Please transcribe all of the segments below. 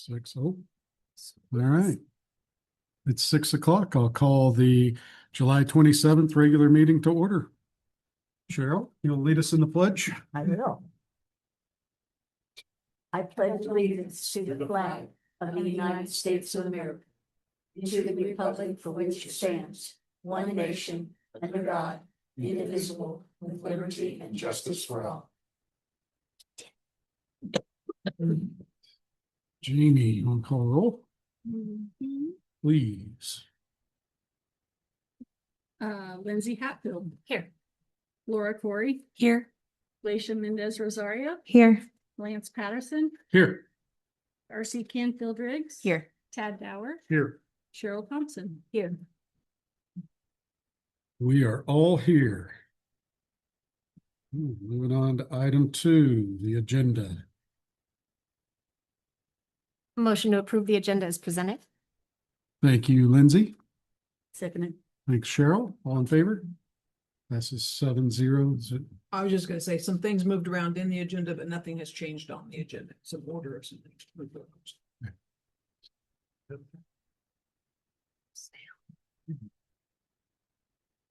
6-0. All right. It's 6 o'clock. I'll call the July 27th regular meeting to order. Cheryl, you'll lead us in the pledge? I will. I pledge allegiance to the flag of the United States of America, and to the republic for which it stands, one nation, under God, indivisible, with liberty and justice for all. Jamie, you want to call roll? Please. Lindsay Hatfield. Here. Laura Corey. Here. Glacia Mendez Rosario. Here. Lance Patterson. Here. Darcy Canfield Riggs. Here. Tad Dower. Here. Cheryl Thompson. Here. We are all here. Moving on to item 2, the agenda. Motion to approve the agenda is presented. Thank you, Lindsay. Seconded. Thanks, Cheryl. All in favor? Passes 7-0. I was just gonna say, some things moved around in the agenda, but nothing has changed on the agenda. Some order of some things.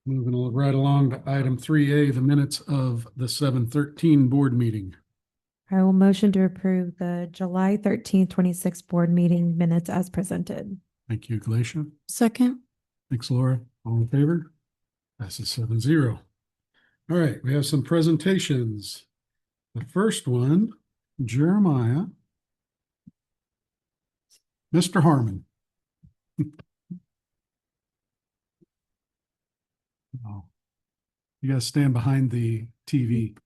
Moving right along to item 3A, the minutes of the 7/13 board meeting. I will motion to approve the July 13th, 26 board meeting minutes as presented. Thank you, Glacia. Second. Thanks, Laura. All in favor? Passes 7-0. All right, we have some presentations. The first one, Jeremiah. Mr. Harmon. Oh, you gotta stand behind the TV.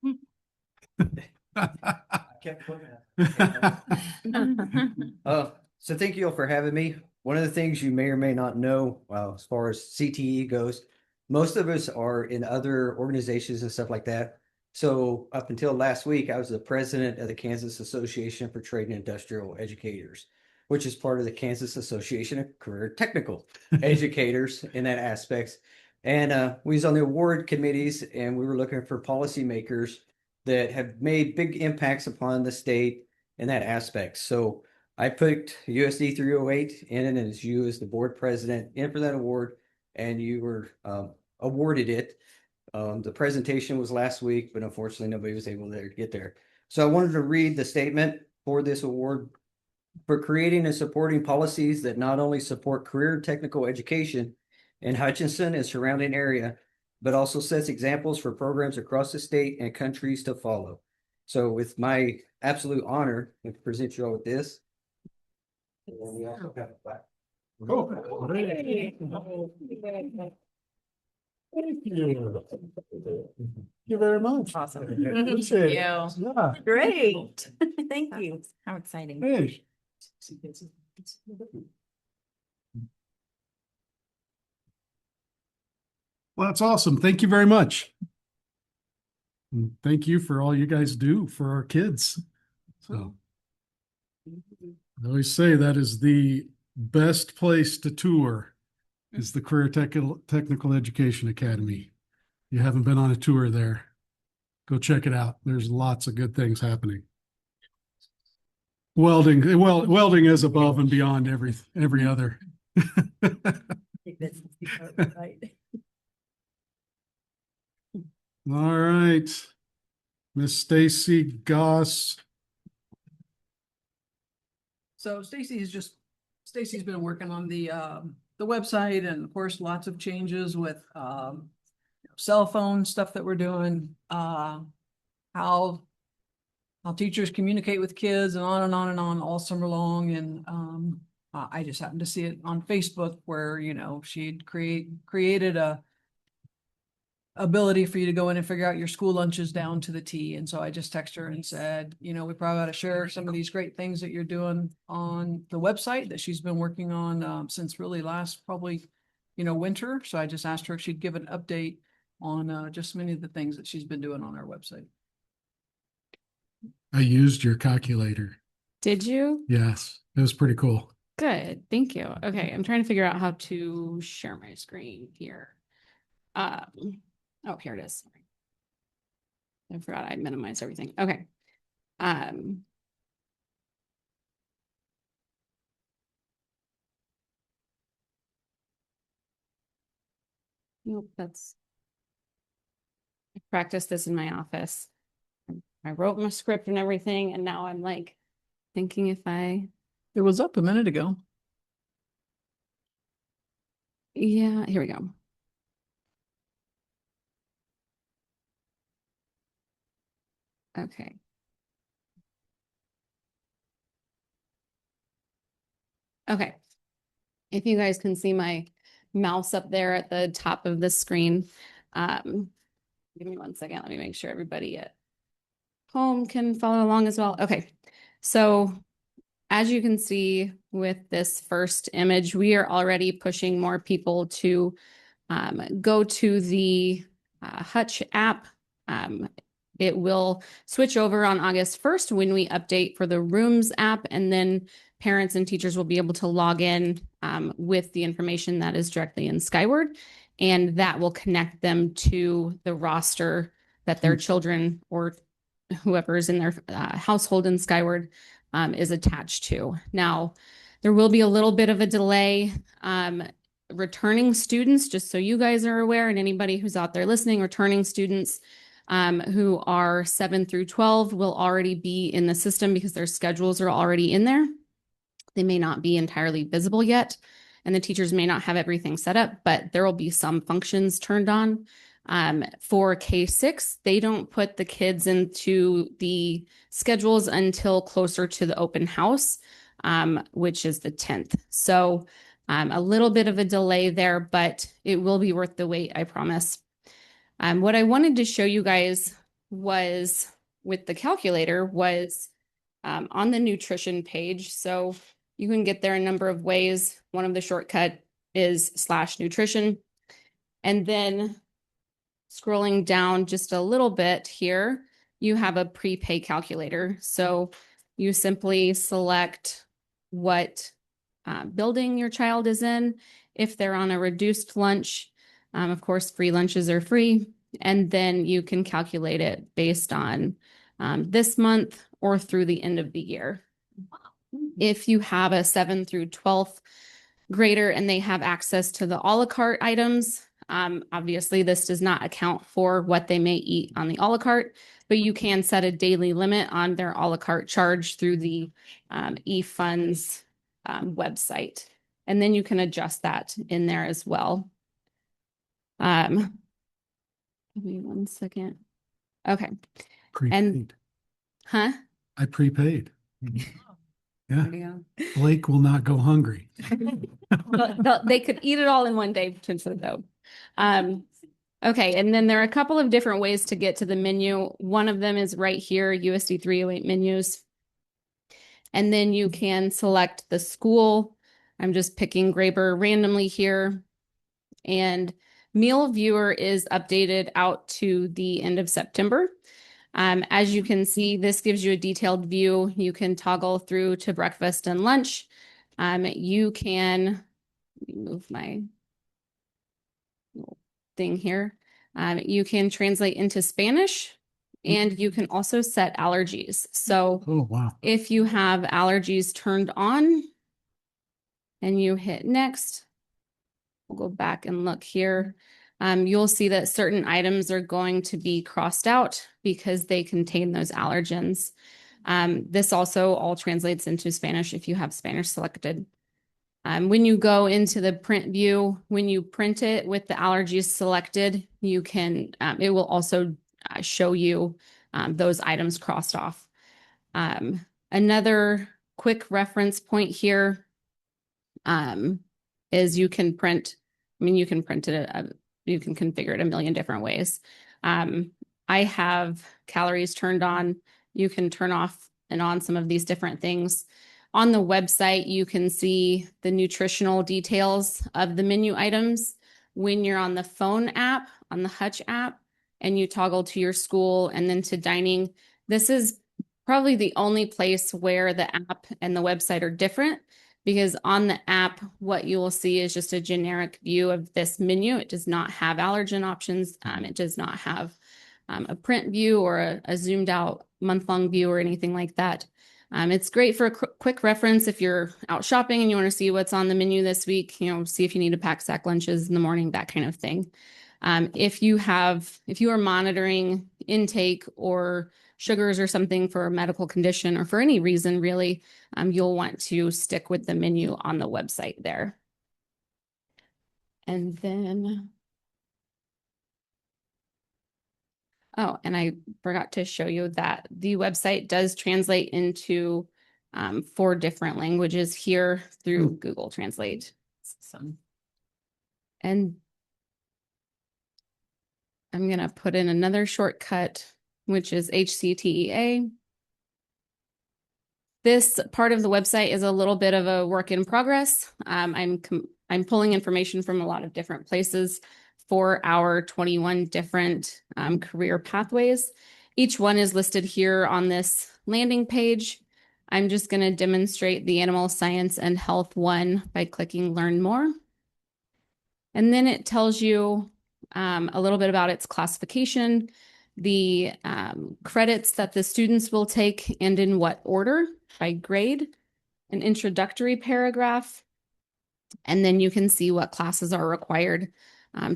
So thank you all for having me. One of the things you may or may not know, as far as CTE goes, most of us are in other organizations and stuff like that. So up until last week, I was the president of the Kansas Association for Trade and Industrial Educators, which is part of the Kansas Association of Career Technical Educators in that aspect. And we was on the award committees, and we were looking for policymakers that have made big impacts upon the state in that aspect. So I picked USD 308 in as you as the board president in for that award, and you were awarded it. The presentation was last week, but unfortunately nobody was able to get there. So I wanted to read the statement for this award for creating and supporting policies that not only support career and technical education in Hutchinson and surrounding area, but also sets examples for programs across the state and countries to follow. So with my absolute honor to present you all with this. And then we also have a plaque. Cool. Thank you. Thank you very much. Awesome. Appreciate it. Yeah. Great. Thank you. How exciting. Hey. Well, that's awesome. Thank you very much. And thank you for all you guys do for our kids. So I always say that is the best place to tour is the Career Technical Education Academy. You haven't been on a tour there, go check it out. There's lots of good things happening. Welding is above and beyond every other. All right, Miss Stacy Goss. So Stacy's been working on the website, and of course, lots of changes with cell phone stuff that we're doing, how teachers communicate with kids, and on and on and on all summer long. And I just happened to see it on Facebook where, she'd created a ability for you to go in and figure out your school lunches down to the T. And so I just texted her and said, we probably ought to share some of these great things that you're doing on the website that she's been working on since really last probably, winter. So I just asked her if she'd give an update on just many of the things that she's been doing on our website. I used your calculator. Did you? Yes, it was pretty cool. Good. Thank you. Okay. I'm trying to figure out how to share my screen here. Oh, here it is. Sorry. I forgot I minimized everything. Okay. Nope, I practiced this in my office. I wrote my script and everything, and now I'm like thinking if It was up a minute ago. yeah, here we go. Okay. Okay. If you guys can see my mouse up there at the top of the screen, give me one second. Let me make sure everybody at home can follow along as well. Okay. So as you can see with this first image, we are already pushing more people to go to the Hutch app. It will switch over on August 1st when we update for the Rooms app, and then parents and teachers will be able to log in with the information that is directly in Skyward, and that will connect them to the roster that their children or whoever is in their household in Skyward is attached to. Now, there will be a little bit of a delay. Returning students, just so you guys are aware, and anybody who's out there listening, returning students who are 7 through 12 will already be in the system because their schedules are already in there. They may not be entirely visible yet, and the teachers may not have everything set up, but there will be some functions turned on. For K-6, they don't put the kids into the schedules until closer to the open house, which is the 10th. So a little bit of a delay there, but it will be worth the wait, I promise. What I wanted to show you guys was with the calculator was on the nutrition page. So you can get there a number of ways. One of the shortcut is /nutrition. And then scrolling down just a little bit here, you have a prepay calculator. So you simply select what building your child is in. If they're on a reduced lunch, of course, free lunches are free. And then you can calculate it based on this month or through the end of the year. If you have a 7 through 12th grader and they have access to the a la carte items, obviously this does not account for what they may eat on the a la carte, but you can set a daily limit on their a la carte charge through the eFunds website. And then you can adjust that in there as well. Give me one second. Okay. Prepaid. Huh? I prepaid. Yeah, There you Blake will not go hungry. go. They could eat it all in one day potentially though. Okay, and then there are a couple of different ways to get to the menu. One of them is right here, USD 308 menus. And then you can select the school. I'm just picking Graber randomly here. And Meal Viewer is updated out to the end of September. As you can see, this gives you a detailed view. You can toggle through to breakfast and lunch. You can move my thing here. You can translate into Spanish, and you can also set allergies. So Oh, wow. if you have allergies turned on and you hit next, we'll go back and look here. You'll see that certain items are going to be crossed out because they contain those allergens. This also all translates into Spanish if you have Spanish selected. When you go into the print view, when you print it with the allergies selected, you can, it will also show you those items crossed off. Another quick reference point here is you can print, you can print it, you can configure it a million different ways. I have calories turned on. You can turn off and on some of these different things. On the website, you can see the nutritional details of the menu items. When you're on the phone app, on the Hutch app, and you toggle to your school and then to dining, this is probably the only place where the app and the website are different, because on the app, what you will see is just a generic view of this menu. It does not have allergen options. It does not have a print view or a zoomed out month-long view or anything like that. It's great for a quick reference if you're out shopping and you want to see what's on the menu this week, see if you need to pack sack lunches in the morning, that kind of thing. If you are monitoring intake or sugars or something for a medical condition or for any reason, really, you'll want to stick with the menu on the website there. And then, oh, and I forgot to show you that the website does translate into 4 different languages here through Google Translate. And I'm going to put in another shortcut, which is HCTEA. This part of the website is a little bit of a work in progress. I'm pulling information from a lot of different places for our 21 different career pathways. Each one is listed here on this landing page. I'm just going to demonstrate the animal science and health one by clicking learn more. And then it tells you a little bit about its classification, the credits that the students will take and in what order by grade, an introductory paragraph, and then you can see what classes are required.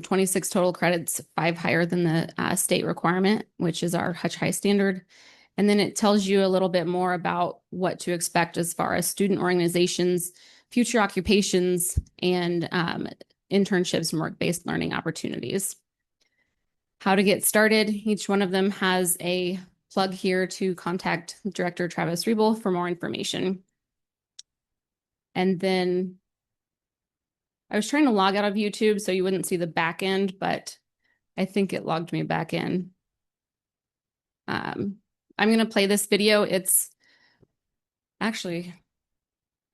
26 total credits, 5 higher than the state requirement, which is our Hutch High standard. And then it tells you a little bit more about what to expect as far as student organizations, future occupations, and internships and work-based learning opportunities. How to get started. Each one of them has a plug here to contact Director Travis Riebel for more information. And then I was trying to log out of YouTube so you wouldn't see the back end, but I think it logged me back in. I'm going to play this video. It's actually,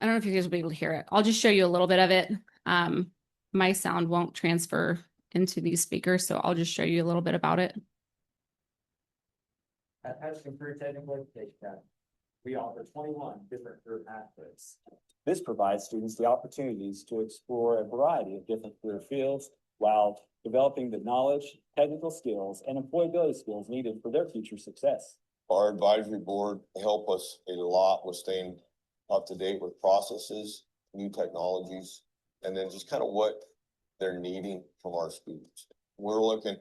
I don't know if you guys will be able to hear it. I'll just show you a little bit of it. My sound won't transfer into these speakers, so I'll just show you a little bit about it. At Patterson Career Technical Education Academy, we offer 21 different career pathways. This provides students the opportunities to explore a variety of different career fields while developing the knowledge, technical skills, and employability skills needed for their future success. Our advisory board help us a lot with staying up to date with processes, new technologies, and then just kind of what they're needing from our students. We're looking.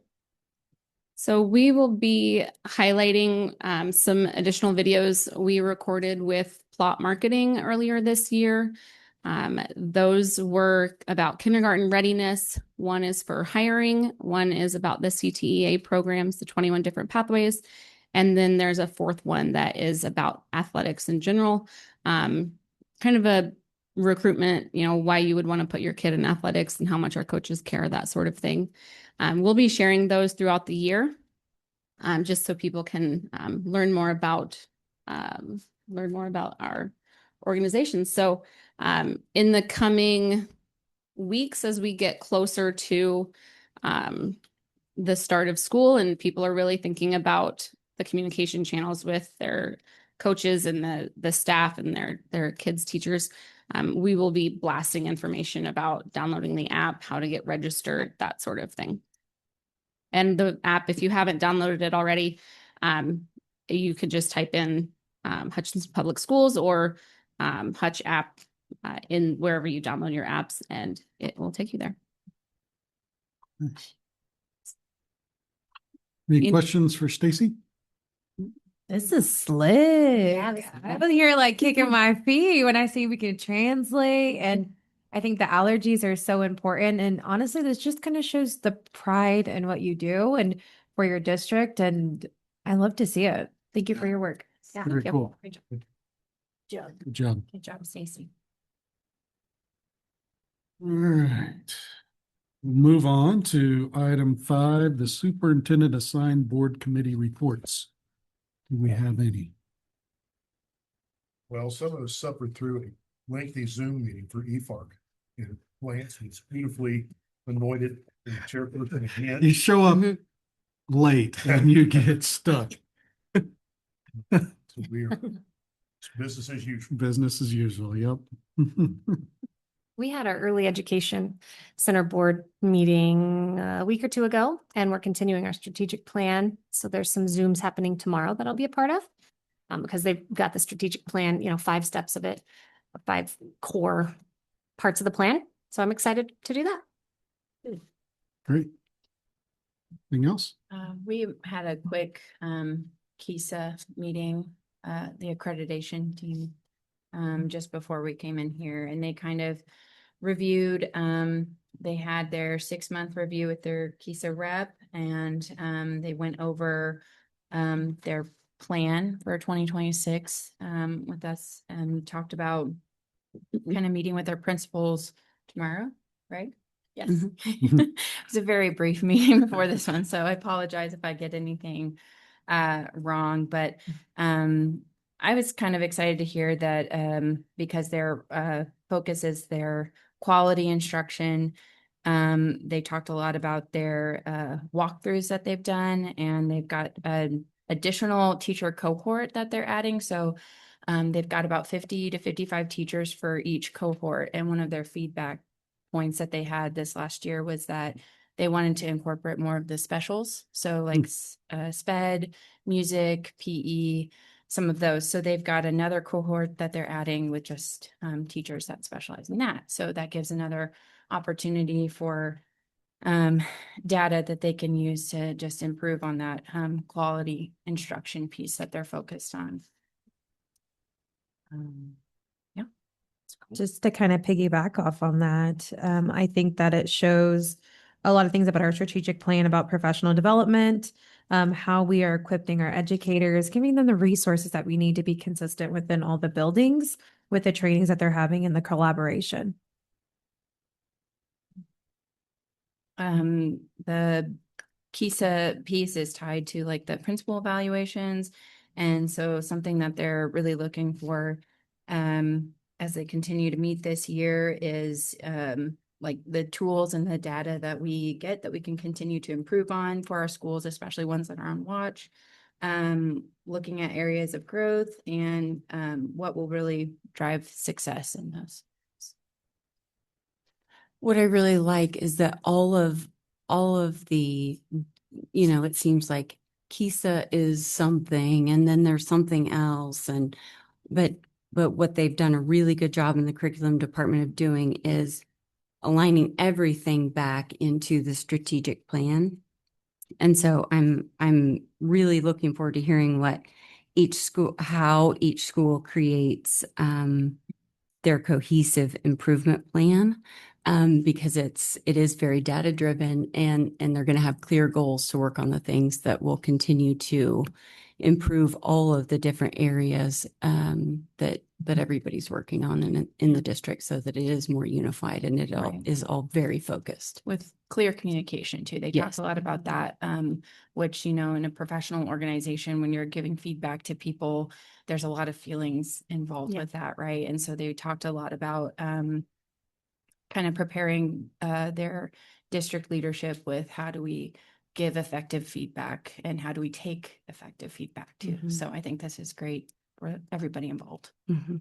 So we will be highlighting some additional videos we recorded with Plot Marketing earlier this year. Those were about kindergarten readiness. One is for hiring. One is about the CTEA programs, the 21 different pathways. And then there's a 4th one that is about athletics in general. Kind of a recruitment, why you would want to put your kid in athletics and how much our coaches care, that sort of thing. We'll be sharing those throughout the year, just so people can learn more about our organization. So in the coming weeks, as we get closer to the start of school and people are really thinking about the communication channels with their coaches and the staff and their kids' teachers, we will be blasting information about downloading the app, how to get registered, that sort of thing. And the app, if you haven't downloaded it already, you could just type in Hutchinson Public Schools or Hutch app in wherever you download your apps, and it will take you there. Any questions for Stacy? This is slick. Yeah, this is I was here like kicking my feet when I see we can translate. And I think the allergies are so important. And honestly, this just kind of shows the pride in what you do and for your district. And I love to see it. Thank you for your work. Yeah. Very cool. Great job. Good job. Good job, Stacy. All right. We'll move on to item 5, the superintendent assigned board committee reports. Do we have any? Well, some of us suffered through a lengthy Zoom meeting for EFARC. And Lance was beautifully anointed and chairperson again. You show up late and you get stuck. So it's business as usual. Business as usual, yep. We had our early education center board meeting a week or 2 ago, and we're continuing our strategic plan. So there's some Zooms happening tomorrow that I'll be a part of. because they've got the strategic plan, 5 steps of it, 5 core parts of the plan. So I'm excited to do that. Great. Anything else? We had a quick KISA meeting, the accreditation team, just before we came in here, and they kind of reviewed, they had their 6-month review with their KISA rep, and they went over their plan for 2026 with us, and talked about kind of meeting with their principals tomorrow, right? Yes. It was a very brief meeting before this one, so I apologize if I get anything wrong, but I was kind of excited to hear that because their focus is their quality instruction. They talked a lot about their walkthroughs that they've done, and they've got an additional teacher cohort that they're adding. So they've got about 50 to 55 teachers for each cohort. And one of their feedback points that they had this last year was that they wanted to incorporate more of the specials. So like SPED, music, PE, some of those. So they've got another cohort that they're adding with just teachers that specialize in that. So that gives another opportunity for data that they can use to just improve on that quality instruction piece that they're focused on. Yeah. Just to kind of piggyback off on that, I think that it shows a lot of things about our strategic plan about professional development, how we are equipping our educators, giving them the resources that we need to be consistent within all the buildings with the trainings that they're having and the collaboration. The KISA piece is tied to like the principal evaluations. And so something that they're really looking for as they continue to meet this year is like the tools and the data that we get that we can continue to improve on for our schools, especially ones that are on watch, looking at areas of growth and what will really drive success in those. What I really like is that all of the, it seems like KISA is something and then there's something else. But what they've done a really good job in the curriculum department of doing is aligning everything back into the strategic plan. And so I'm really looking forward to hearing how each school creates their cohesive improvement plan. Because it is very data driven and they're going to have clear goals to work on the things that will continue to improve all of the different areas that everybody's working on in the district so that it is more unified and it all is all very focused. With clear communication too. They talked a lot about that, which, in a professional organization, when you're giving feedback to people, there's a lot of feelings involved with that, right? And so they talked a lot about kind of preparing their district leadership with how do we give effective feedback and how do we take effective feedback too. Mm-hmm. So I think this is great for everybody involved. Mm-hmm.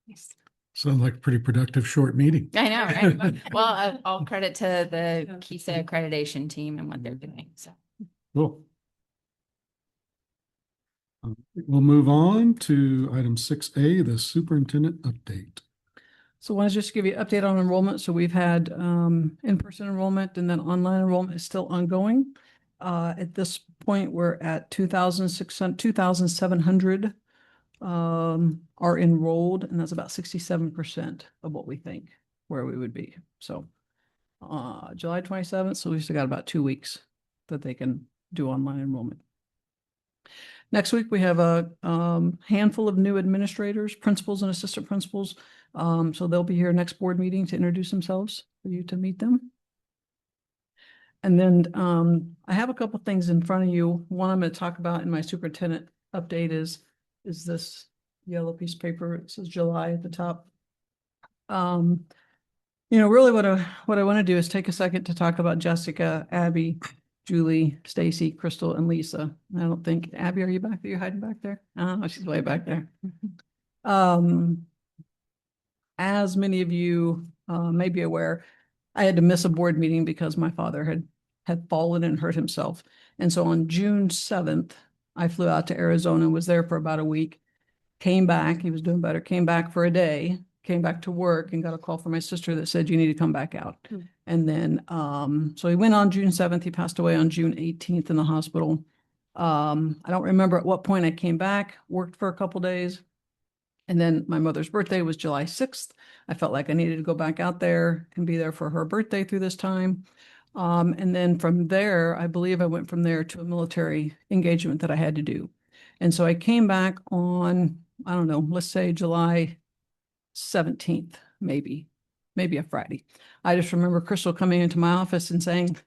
Yes. Sounds like a pretty productive short meeting. I know, right? Well, all credit to the KISA accreditation team and what they're doing. So Cool. We'll move on to item 6A, the superintendent update. So I want to just give you an update on enrollment. So we've had in-person enrollment and then online enrollment is still ongoing. At this point, we're at 2,700 are enrolled, and that's about 67% of what we think where we would be. So July 27th, so we've still got about 2 weeks that they can do online enrollment. Next week, we have a handful of new administrators, principals and assistant principals. So they'll be here next board meeting to introduce themselves for you to meet them. And then I have a couple things in front of you. One I'm going to talk about in my superintendent update is this yellow piece of paper. It says July at the top. Really what I want to do is take a second to talk about Jessica, Abby, Julie, Stacy, Crystal, and Lisa. I don't think, Abby, are you back there? You're hiding back there? Oh, she's way back there. As many of you may be aware, I had to miss a board meeting because my father had fallen and hurt himself. And so on June 7th, I flew out to Arizona, was there for about a week, came back, he was doing better, came back for a day, came back to work and got a call from my sister that said, you need to come back out. And then, so he went on June 7th, he passed away on June 18th in the hospital. I don't remember at what point I came back, worked for a couple days. And then my mother's birthday was July 6th. I felt like I needed to go back out there and be there for her birthday through this time. And then from there, I believe I went from there to a military engagement that I had to do. And so I came back on, I don't know, let's say July 17th, maybe a Friday. I just remember Crystal coming into my office and saying,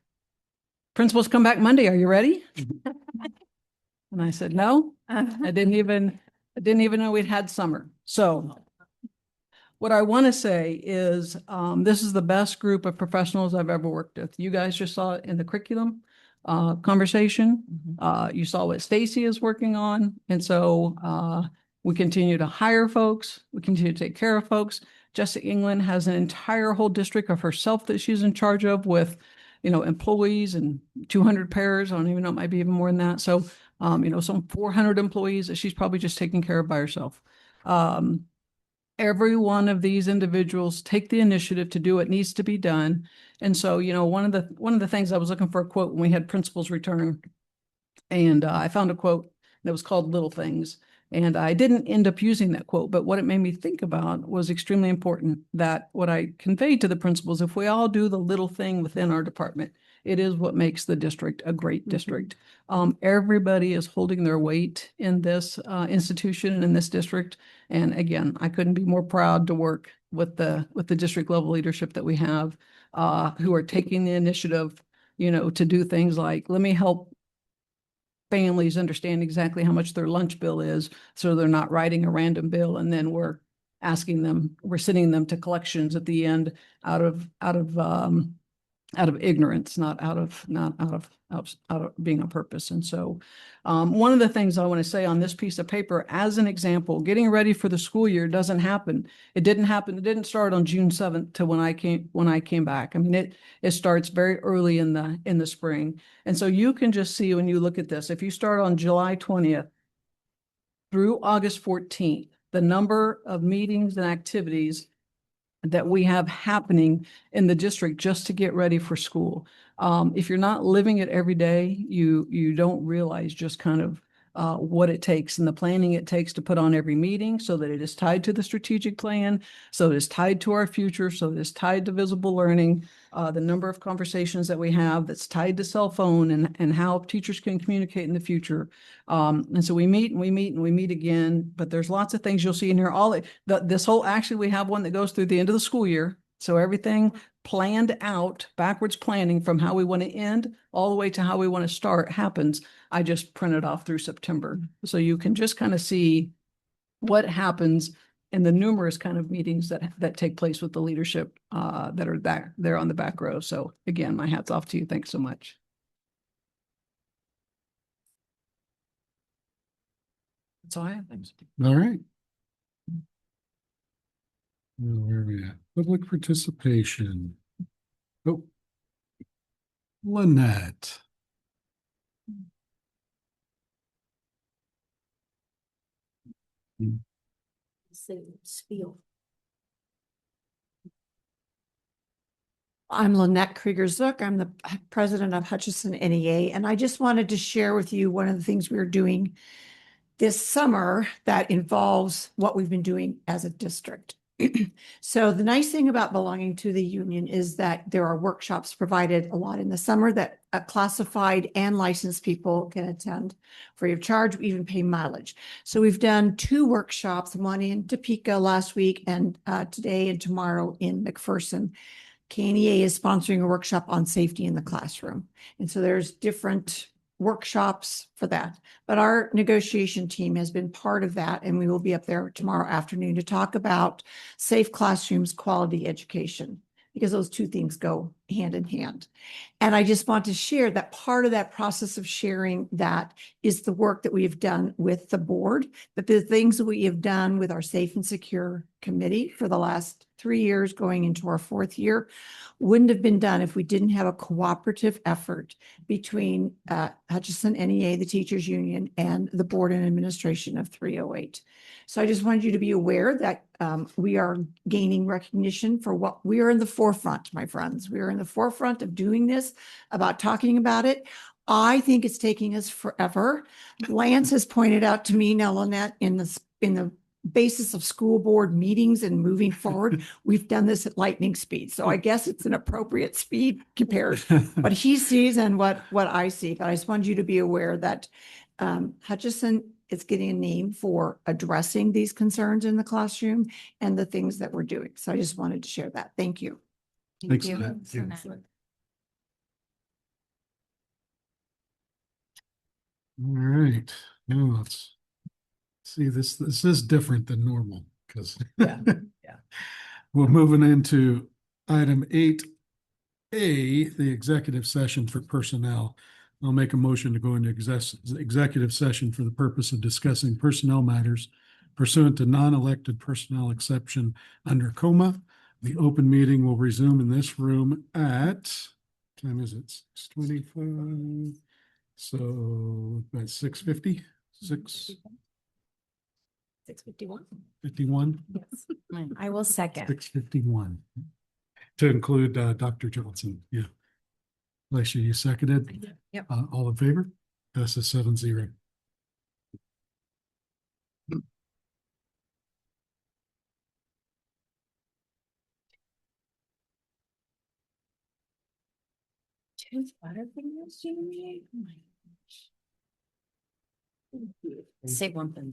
principal's come back Monday. Are you ready? And I said, no, I didn't even know we'd had summer. So what I want to say is this is the best group of professionals I've ever worked with. You guys just saw it in the curriculum conversation. You saw what Stacy is working on. And so we continue to hire folks. We continue to take care of folks. Jessica England has an entire whole district of herself that she's in charge of with, employees and 200 pairs. I don't even know, it might be even more than that. So, some 400 employees that she's probably just taking care of by herself. Every one of these individuals take the initiative to do what needs to be done. And so, one of the things I was looking for a quote when we had principals return, and I found a quote that was called Little Things. And I didn't end up using that quote, but what it made me think about was extremely important, that what I conveyed to the principals, if we all do the little thing within our department, it is what makes the district a great district. Everybody is holding their weight in this institution and in this district. And again, I couldn't be more proud to work with the district level leadership that we have, who are taking the initiative, to do things like, let me help families understand exactly how much their lunch bill is, so they're not writing a random bill and then we're sending them to collections at the end out of ignorance, not out of being on purpose. And so one of the things I want to say on this piece of paper, as an example, getting ready for the school year doesn't happen. It didn't happen. It didn't start on June 7th to when I came back. I mean, it starts very early in the spring. And so you can just see when you look at this, if you start on July 20th through August 14th, the number of meetings and activities that we have happening in the district just to get ready for school. If you're not living it every day, you don't realize just kind of what it takes and the planning it takes to put on every meeting so that it is tied to the strategic plan, so it is tied to our future, so it is tied to visible learning, the number of conversations that we have that's tied to cell phone and how teachers can communicate in the future. And so we meet and we meet and we meet again, but there's lots of things you'll see in here. Actually, we have one that goes through the end of the school year. So everything planned out, backwards planning from how we want to end all the way to how we want to start happens. I just printed off through September. So you can just kind of see what happens in the numerous kind of meetings that take place with the leadership that are there on the back row. So again, my hat's off to you. Thanks so much. That's all I have. Thanks. All right. Where are we at? Public participation. Oh, Lynette. Spiel. I'm Lynette Krieger-Zook. I'm the president of Hutchinson NEA, and I just wanted to share with you one of the things we're doing this summer that involves what we've been doing as a district. So the nice thing about belonging to the union is that there are workshops provided a lot in the summer that classified and licensed people can attend free of charge. We even pay mileage. So we've done 2 workshops, one in Topeka last week and today and tomorrow in McPherson. KNEA is sponsoring a workshop on safety in the classroom. And so there's different workshops for that. But our negotiation team has been part of that, and we will be up there tomorrow afternoon to talk about safe classrooms, quality education, because those 2 things go hand in hand. And I just want to share that part of that process of sharing that is the work that we have done with the board, that the things that we have done with our Safe and Secure Committee for the last 3 years going into our 4th year wouldn't have been done if we didn't have a cooperative effort between Hutchinson NEA, the teachers union, and the board and administration of 308. So I just wanted you to be aware that we are gaining recognition for what we are in the forefront, my friends. We are in the forefront of doing this, about talking about it. I think it's taking us forever. Lance has pointed out to me now, Lynette, in the basis of school board meetings and moving forward, we've done this at lightning speed. So I guess it's an appropriate speed compared what he sees and what I see. But I just wanted you to be aware that Hutchinson is getting a name for addressing these concerns in the classroom and the things that we're doing. So I just wanted to share that. Thank you. Thanks, you. Matt. So Matt. All right, now let's see, this is different than normal because Yeah. we're moving into item 8A, the executive session for personnel. I'll make a motion to go into executive session for the purpose of discussing personnel matters pursuant to non-elected personnel exception under COMA. The open meeting will resume in this room at, time is it, 6:25? So about 6:50, 6:51. 6:51, I will second. 6:51. To include Dr. Johnson, yeah. Alicia, you seconded? Yep. All in favor? Passes 7-0. Two butterfingers, Jamie? Oh my gosh. Say one thing.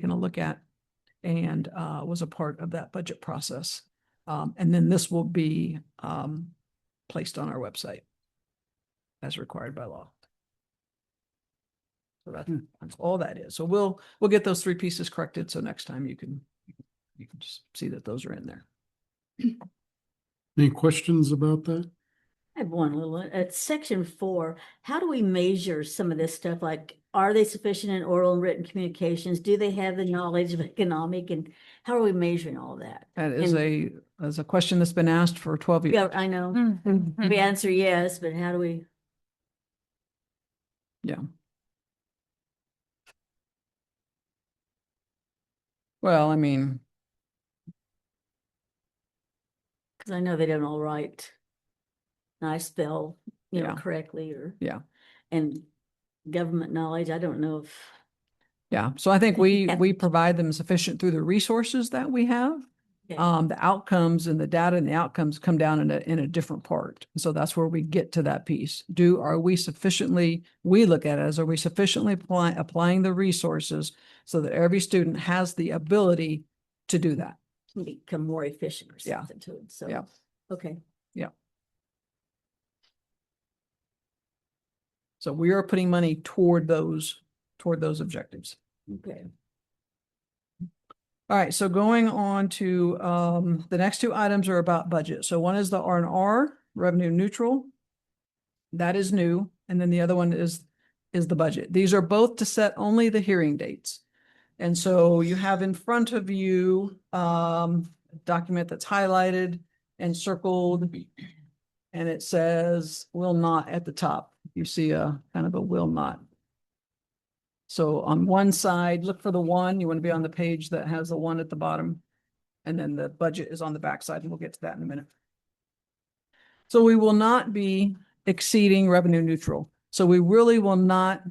taken a look at and was a part of that budget process. And then this will be placed on our website as required by law. So that's all that is. So we'll get those three pieces corrected. So next time you can just see that those are in there. Any questions about that? I have one little one. At section 4, how do we measure some of this stuff? Like, are they sufficient in oral and written communications? Do they have the knowledge of economic, and how are we measuring all that? That is And- a question that's been asked for 12 years. Yeah, I know. Mhm. The answer yes, but how do we? Yeah. Well, I mean, Because I know they don't all write. I spell, Yeah. correctly or. Yeah. And government knowledge, I don't know if. yeah. So I think we Yeah. provide them sufficient through the resources that we have. Yeah. The outcomes and the data and the outcomes come down in a different part. So that's where we get to that piece. Are we sufficiently, we look at it as, are we sufficiently applying the resources so that every student has the ability to do that? Become more efficient or Yeah. something to it. So, Yeah. okay. So we are putting money toward those objectives. Okay. All right, so going on to the next two items are about budget. So one is the R&R, revenue neutral. That is new. And then the other one is the budget. These are both to set only the hearing dates. And so you have in front of you a document that's highlighted and circled. And it says will not at the top. You see a kind of a will not. So on one side, look for the one. You want to be on the page that has the one at the bottom. And then the budget is on the back side, and we'll get to that in a minute. So we will not be exceeding revenue neutral. So we really will not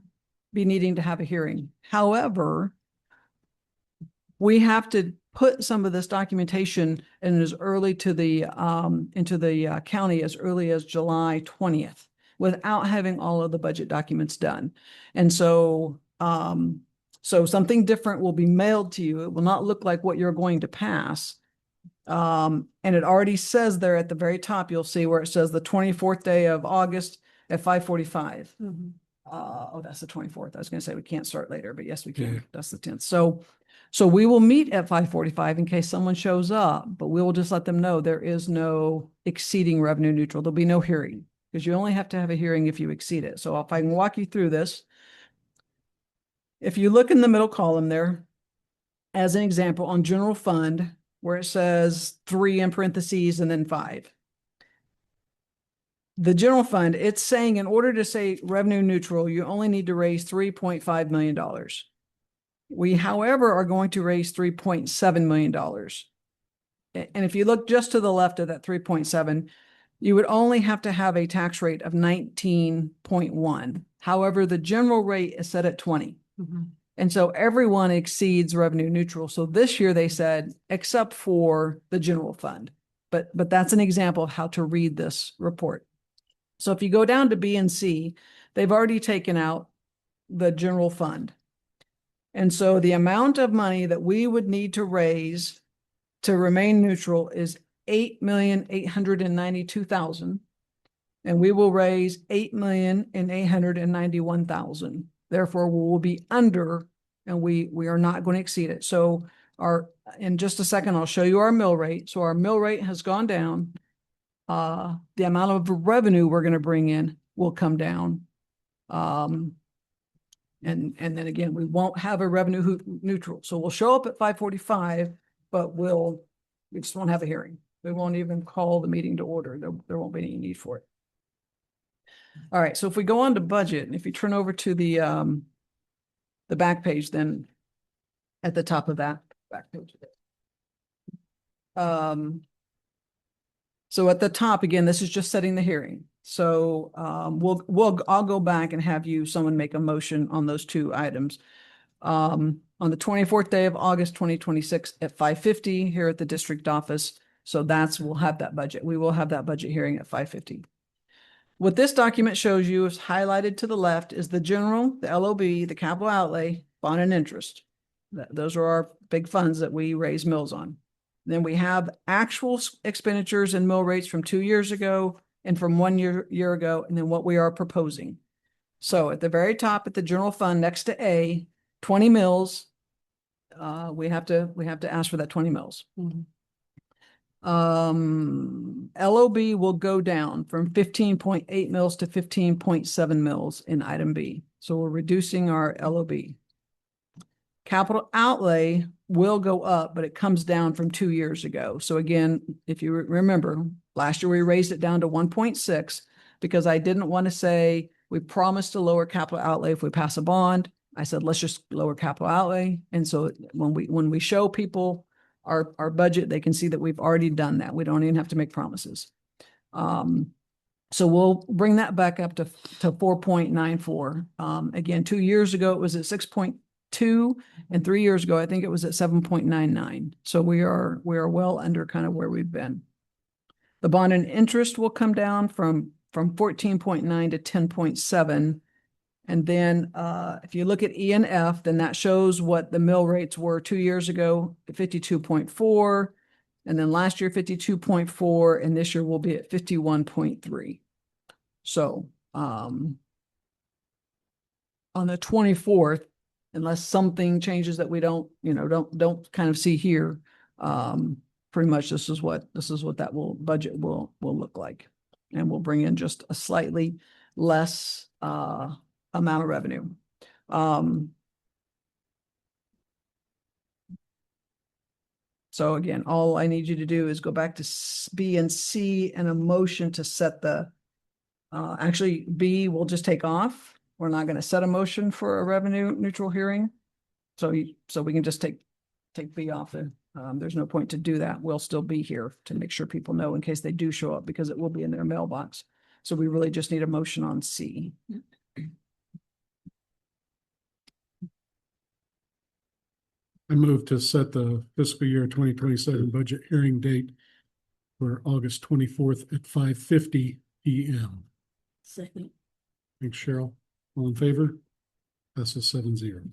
be needing to have a hearing. However, we have to put some of this documentation in as early to the into the county as early as July 20th without having all of the budget documents done. And so so something different will be mailed to you. It will not look like what you're going to pass. And it already says there at the very top, you'll see where it says the 24th day of August at 5:45. Oh, that's the 24th. I was going to say we can't start later, but yes, we can. Yeah. That's the 10th. So we will meet at 5:45 in case someone shows up, but we will just let them know there is no exceeding revenue neutral. There'll be no hearing because you only have to have a hearing if you exceed it. So if I can walk you through this, if you look in the middle column there, as an example on general fund, where it says 3 in parentheses and then 5. The general fund, it's saying in order to say revenue neutral, you only need to raise $3.5 million. We, however, are going to raise $3.7 million. And if you look just to the left of that 3.7, you would only have to have a tax rate of 19.1. However, the general rate is set at 20. And so everyone exceeds revenue neutral. So this year they said, except for the general fund. But that's an example of how to read this report. So if you go down to B and C, they've already taken out the general fund. And so the amount of money that we would need to raise to remain neutral is $8,892,000. And we will raise $8,891,000. Therefore, we will be under, and we are not going to exceed it. So in just a second, I'll show you our mill rate. So our mill rate has gone down. The amount of revenue we're going to bring in will come down. And then again, we won't have a revenue neutral. So we'll show up at 5:45, but we just won't have a hearing. We won't even call the meeting to order. There won't be any need for it. All right, so if we go on to budget, and if you turn over to the back page, then at the top of that back page. So at the top, again, this is just setting the hearing. So I'll go back and have someone make a motion on those two items. On the 24th day of August, 2026 at 5:50 here at the district office. So we'll have that budget. We will have that budget hearing at 5:50. What this document shows you is highlighted to the left is the general, the LOB, the capital outlay, bond and interest. Those are our big funds that we raise mills on. Then we have actual expenditures and mill rates from 2 years ago and from 1 year ago, and then what we are proposing. So at the very top, at the general fund next to A, 20 mills. We have to ask for that 20 mills. LOB will go down from 15.8 mils to 15.7 mils in item B. So we're reducing our LOB. Capital outlay will go up, but it comes down from 2 years ago. So again, if you remember, last year we raised it down to 1.6 because I didn't want to say we promised to lower capital outlay if we pass a bond. I said, let's just lower capital outlay. And so when we show people our budget, they can see that we've already done that. We don't even have to make promises. So we'll bring that back up to 4.94. Again, 2 years ago, it was at 6.2, and 3 years ago, I think it was at 7.99. So we are well under kind of where we've been. The bond and interest will come down from 14.9 to 10.7. And then if you look at E and F, then that shows what the mill rates were 2 years ago, 52.4. And then last year, 52.4. And this year we'll be at 51.3. So on the 24th, unless something changes that we don't kind of see here, pretty much this is what that budget will look like. And we'll bring in just a slightly less amount of revenue. So again, all I need you to do is go back to B and C and a motion to set the, actually B will just take off. We're not going to set a motion for a revenue neutral hearing. So we can just take B off there. There's no point to do that. We'll still be here to make sure people know in case they do show up because it will be in their mailbox. So we really just need a motion on C. I move to set the fiscal year 2027 budget hearing date for August 24th at 5:50 p.m. Second. Thanks, Cheryl. All in favor? Passes 7-0.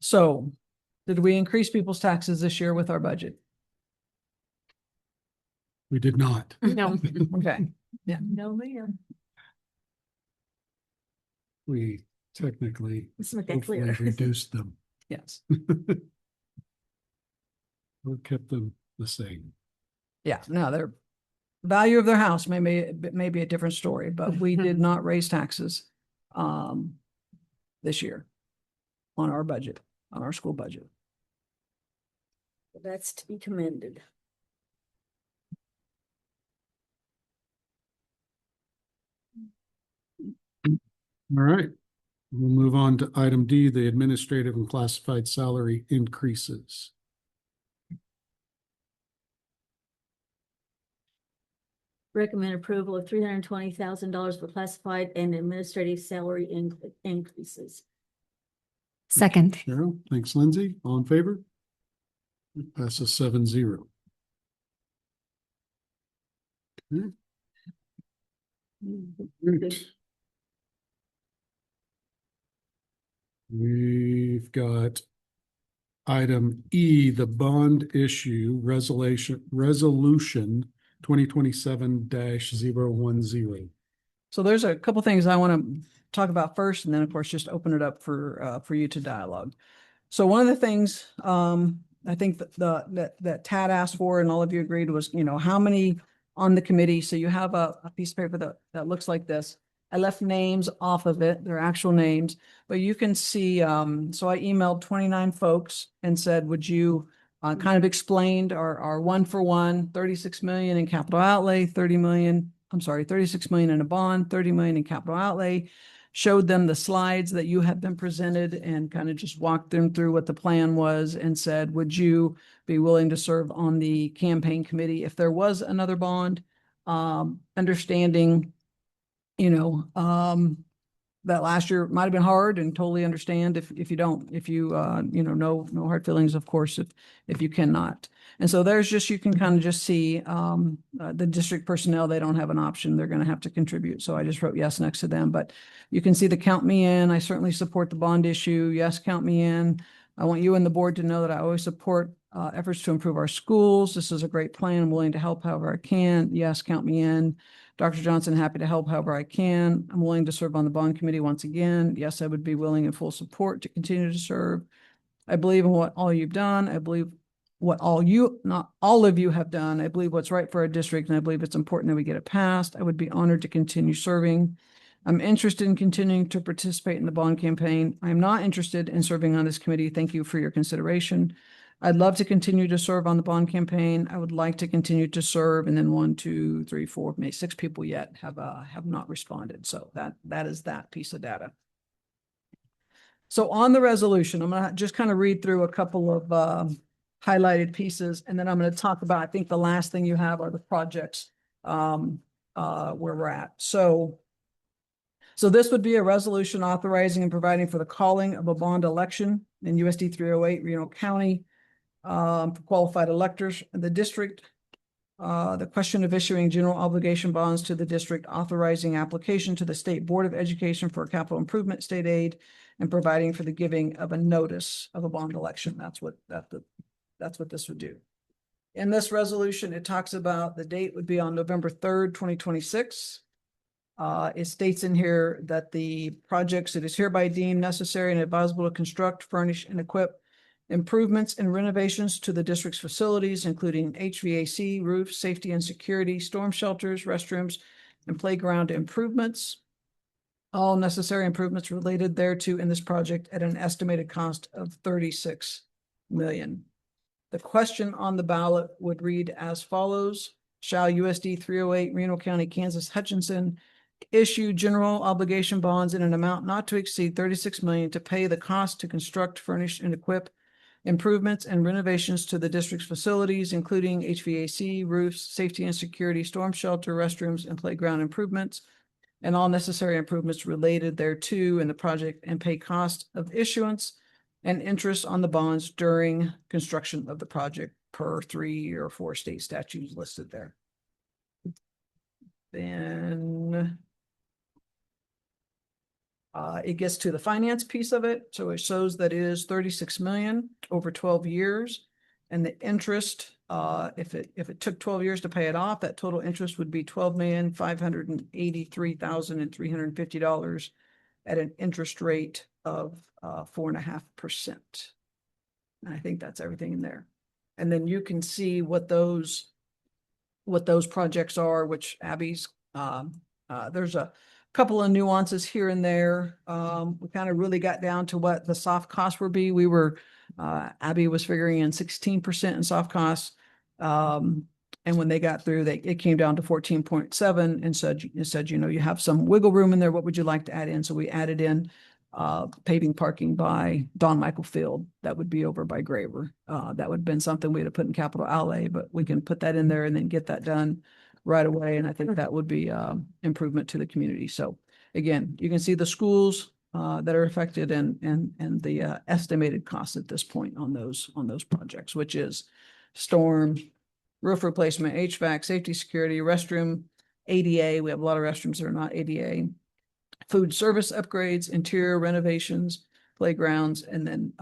So did we increase people's taxes this year with our budget? We did not. No. Okay. No, Mayor. We technically Let's make that hopefully clear. reduced them. Yes. We kept them the same. Yeah, no, their value of their house may be a different story, but we did not raise taxes this year on our budget, on our school budget. That's to be commended. All right. We'll move on to item D, the administrative and classified salary increases. Recommend approval of $320,000 for classified and administrative salary increases. Second. Cheryl, thanks, Lindsay. All in favor? Passes 7-0. Okay. Right. We've got item E, the bond issue resolution 2027-010. So there's a couple things I want to talk about first, and then of course just open it up for you to dialogue. So one of the things I think that Tad asked for, and all of you agreed, was how many on the committee. So you have a piece of paper that looks like this. I left names off of it, their actual names, but you can see. So I emailed 29 folks and said, would you kind of explained our 1-for-1, 36 million in capital outlay, 36 million in a bond, 30 million in capital outlay, showed them the slides that you had been presented and kind of just walked them through what the plan was and said, would you be willing to serve on the campaign committee if there was another bond? Understanding, that last year might have been hard, and totally understand if you don't, if you, no hard feelings, of course, if you cannot. And so there's just, you can kind of just see, the district personnel, they don't have an option. They're going to have to contribute. So I just wrote yes next to them, but you can see the count me in. I certainly support the bond issue. Yes, count me in. I want you and the board to know that I always support efforts to improve our schools. This is a great plan. I'm willing to help however I can. Yes, count me in. Dr. Johnson, happy to help however I can. I'm willing to serve on the bond committee once again. Yes, I would be willing and full support to continue to serve. I believe in what all you've done. I believe what not all of you have done. I believe what's right for our district, and I believe it's important that we get it passed. I would be honored to continue serving. I'm interested in continuing to participate in the bond campaign. I'm not interested in serving on this committee. Thank you for your consideration. I'd love to continue to serve on the bond campaign. I would like to continue to serve. And then 1, 2, 3, 4, maybe 6 people yet have not responded. So that is that piece of data. So on the resolution, I'm gonna just kind of read through a couple of highlighted pieces, and then I'm going to talk about, I think the last thing you have are the projects where we're at. So this would be a resolution authorizing and providing for the calling of a bond election in USD 308 Reno County for qualified electors in the district. The question of issuing general obligation bonds to the district, authorizing application to the State Board of Education for capital improvement state aid, and providing for the giving of a notice of a bond election. That's what this would do. In this resolution, it talks about the date would be on November 3rd, 2026. It states in here that the projects, it is hereby deemed necessary and advisable to construct, furnish, and equip improvements and renovations to the district's facilities, including HVAC, roofs, safety and security, storm shelters, restrooms, and playground improvements. All necessary improvements related thereto in this project at an estimated cost of $36 million. The question on the ballot would read as follows: shall USD 308 Reno County, Kansas Hutchinson issue general obligation bonds in an amount not to exceed $36 million to pay the cost to construct, furnish, and equip improvements and renovations to the district's facilities, including HVAC, roofs, safety and security, storm shelter, restrooms, and playground improvements, and all necessary improvements related thereto in the project, and pay cost of issuance and interest on the bonds during construction of the project per 3 or 4 state statutes listed there. Then it gets to the finance piece of it. So it shows that it is $36 million over 12 years. And the interest, if it took 12 years to pay it off, that total interest would be $12,583,350 at an interest rate of 4.5%. And I think that's everything in there. And then you can see what those projects are, which Abby's, there's a couple of nuances here and there. We kind of really got down to what the soft costs would be. We were, Abby was figuring in 16% in soft costs. And when they got through, it came down to 14.7 and said, you have some wiggle room in there. What would you like to add in? So we added in paving parking by Don Michael Field. That would be over by Graver. That would have been something we'd have put in capital outlay, but we can put that in there and then get that done right away. And I think that would be improvement to the community. So again, you can see the schools that are affected and the estimated costs at this point on those projects, which is storm, roof replacement, HVAC, safety, security, restroom, ADA. We have a lot of restrooms that are not ADA. Food service upgrades, interior renovations, playgrounds, and then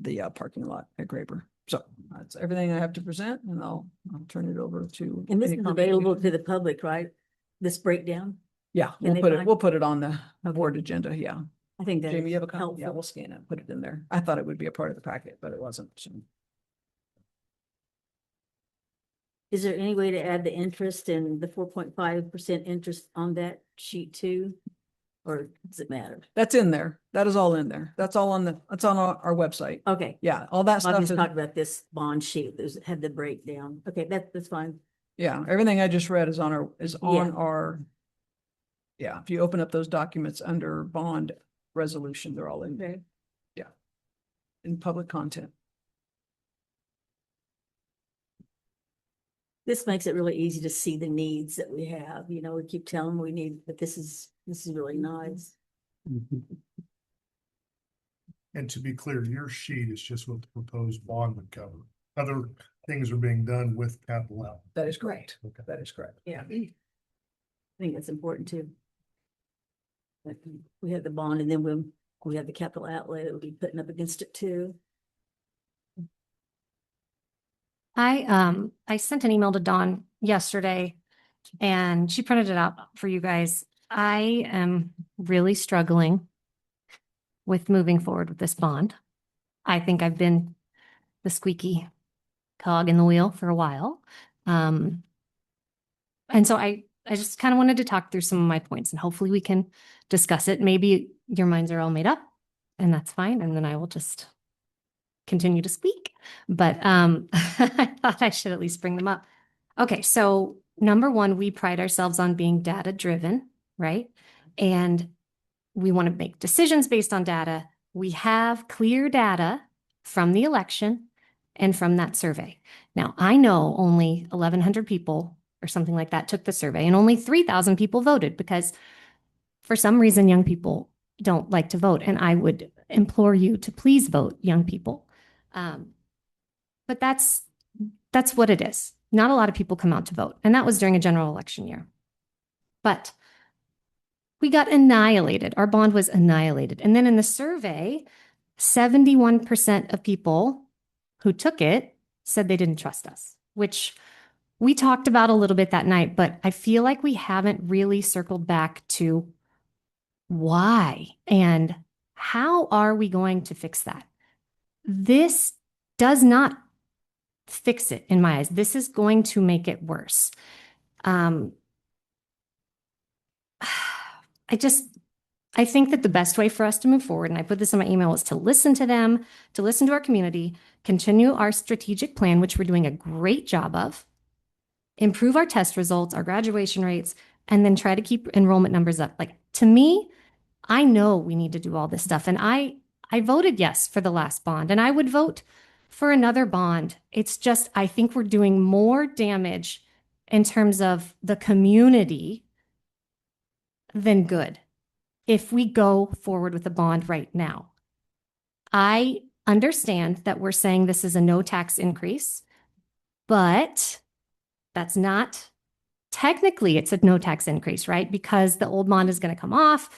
the parking lot at Graber. So that's everything I have to present, and I'll turn it over to. And this any is comments. available to the public, right? This breakdown? Yeah, Can they we'll put it on the Okay. board agenda. Yeah. I think that's Jamie, you have a copy? helpful. Yeah, we'll scan it, put it in there. I thought it would be a part of the packet, but it wasn't. So. Is there any way to add the interest and the 4.5% interest on that sheet too? Or does it matter? That's in there. That is all in there. That's all on that's on our website. Okay. Yeah, all that I'm stuff just is, talking about this bond sheet. Had the breakdown. Okay, that's fine. yeah, everything I just read is on Yeah. our, yeah, if you open up those documents under bond resolution, they're all in there. Okay. Yeah. In public content. This makes it really easy to see the needs that we have. We keep telling them we need, but this is really nice. And to be clear, your sheet is just what the proposed bond would cover. Other things are being done with capital outlay. That is correct. Okay. That is correct. Yeah. I think that's important too. Like, we have the bond and then we have the capital outlay that we'll be putting up against it too. I sent an email to Dawn yesterday and she printed it out for you guys. I am really struggling with moving forward with this bond. I think I've been the squeaky cog in the wheel for a while. And so I just kind of wanted to talk through some of my points and hopefully we can discuss it. Maybe your minds are all made up and that's fine. And then I will just continue to squeak. But I thought I should at least bring them up. Okay, so number one, we pride ourselves on being data driven, right? And we want to make decisions based on data. We have clear data from the election and from that survey. Now, I know only 1,100 people or something like that took the survey and only 3,000 people voted because for some reason, young people don't like to vote. And I would implore you to please vote, young people. But that's what it is. Not a lot of people come out to vote. And that was during a general election year. But we got annihilated. Our bond was annihilated. And then in the survey, 71% of people who took it said they didn't trust us, which we talked about a little bit that night, but I feel like we haven't really circled back to why and how are we going to fix that? This does not fix it in my eyes. This is going to make it worse. I think that the best way for us to move forward, and I put this in my email, is to listen to them, to listen to our community, continue our strategic plan, which we're doing a great job of, improve our test results, our graduation rates, and then try to keep enrollment numbers up. Like, to me, I know we need to do all this stuff. And I voted yes for the last bond, and I would vote for another bond. It's just, I think we're doing more damage in terms of the community than good if we go forward with a bond right now. I understand that we're saying this is a no tax increase, but that's not technically it's a no tax increase, right? Because the old bond is going to come off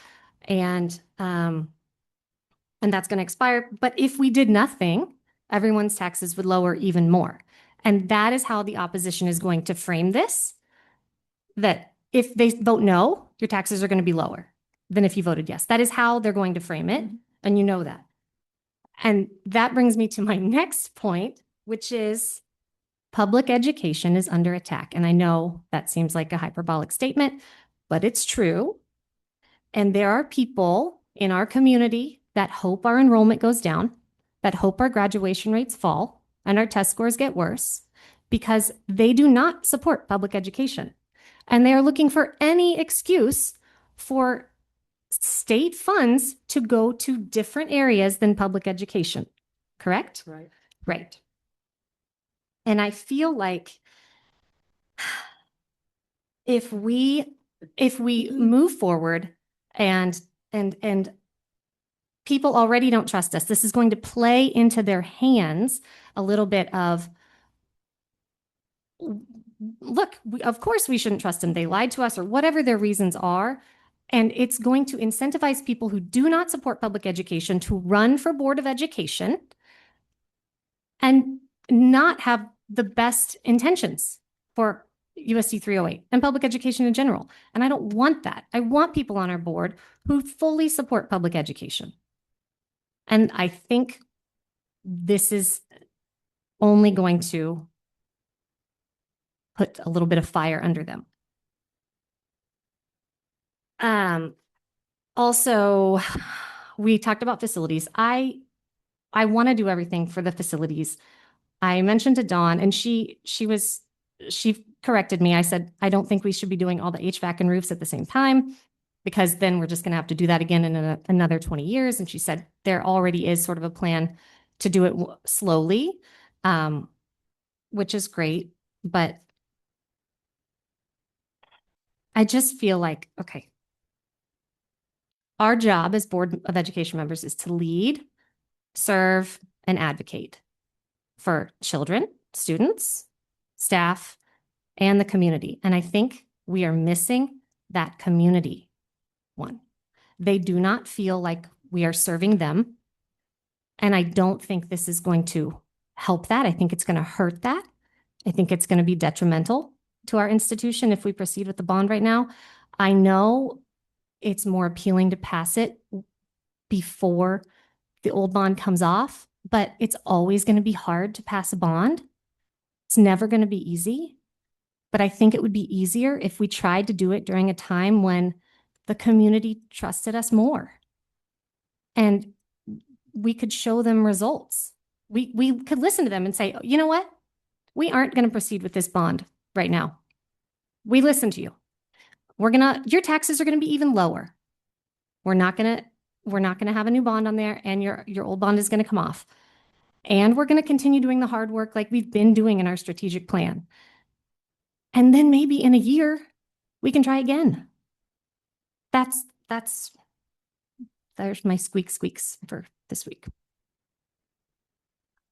and that's going to expire. But if we did nothing, everyone's taxes would lower even more. And that is how the opposition is going to frame this, that if they vote no, your taxes are going to be lower than if you voted yes. That is how they're going to frame it. And you know that. And that brings me to my next point, which is public education is under attack. And I know that seems like a hyperbolic statement, but it's true. And there are people in our community that hope our enrollment goes down, that hope our graduation rates fall, and our test scores get worse because they do not support public education. And they are looking for any excuse for state funds to go to different areas than public education. Correct? Right. Right. And I feel like if we move forward and people already don't trust us, this is going to play into their hands a little bit of, look, of course we shouldn't trust them. They lied to us or whatever their reasons are. And it's going to incentivize people who do not support public education to run for Board of Education and not have the best intentions for USD 308 and public education in general. And I don't want that. I want people on our board who fully support public education. And I think this is only going to put a little bit of fire under them. Also, we talked about facilities. I want to do everything for the facilities. I mentioned to Dawn, and she corrected me. I said, I don't think we should be doing all the HVAC and roofs at the same time because then we're just going to have to do that again in another 20 years. And she said, there already is sort of a plan to do it slowly, which is great. But I just feel like, okay, Our job as Board of Education members is to lead, serve, and advocate for children, students, staff, and the community. And I think we are missing that community one. They do not feel like we are serving them. And I don't think this is going to help that. I think it's going to hurt that. I think it's going to be detrimental to our institution if we proceed with the bond right now. I know it's more appealing to pass it before the old bond comes off, but it's always going to be hard to pass a bond. It's never going to be easy. But I think it would be easier if we tried to do it during a time when the community trusted us more. And we could show them results. We could listen to them and say, you know what? We aren't going to proceed with this bond right now. We listened to you. Your taxes are going to be even lower. We're not going to have a new bond on there, and your old bond is going to come off. And we're going to continue doing the hard work like we've been doing in our strategic plan. And then maybe in a year, we can try again. There's my squeaks for this week.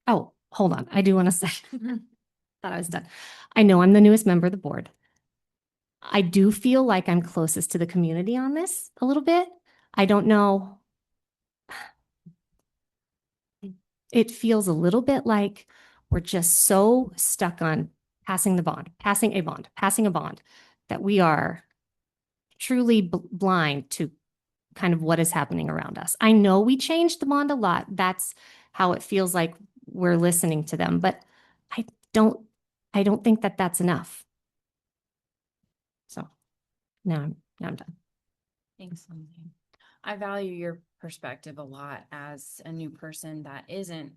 Oh, hold on. I do want to say, thought I was done. I know I'm the newest member of the board. I do feel like I'm closest to the community on this a little bit. I don't know. It feels a little bit like we're just so stuck on passing a bond, that we are truly blind to kind of what is happening around us. I know we changed the bond a lot. That's how it feels like we're listening to them, but I don't think that that's enough. So now I'm done. Thanks, Lindsay. I value your perspective a lot as a new person that isn't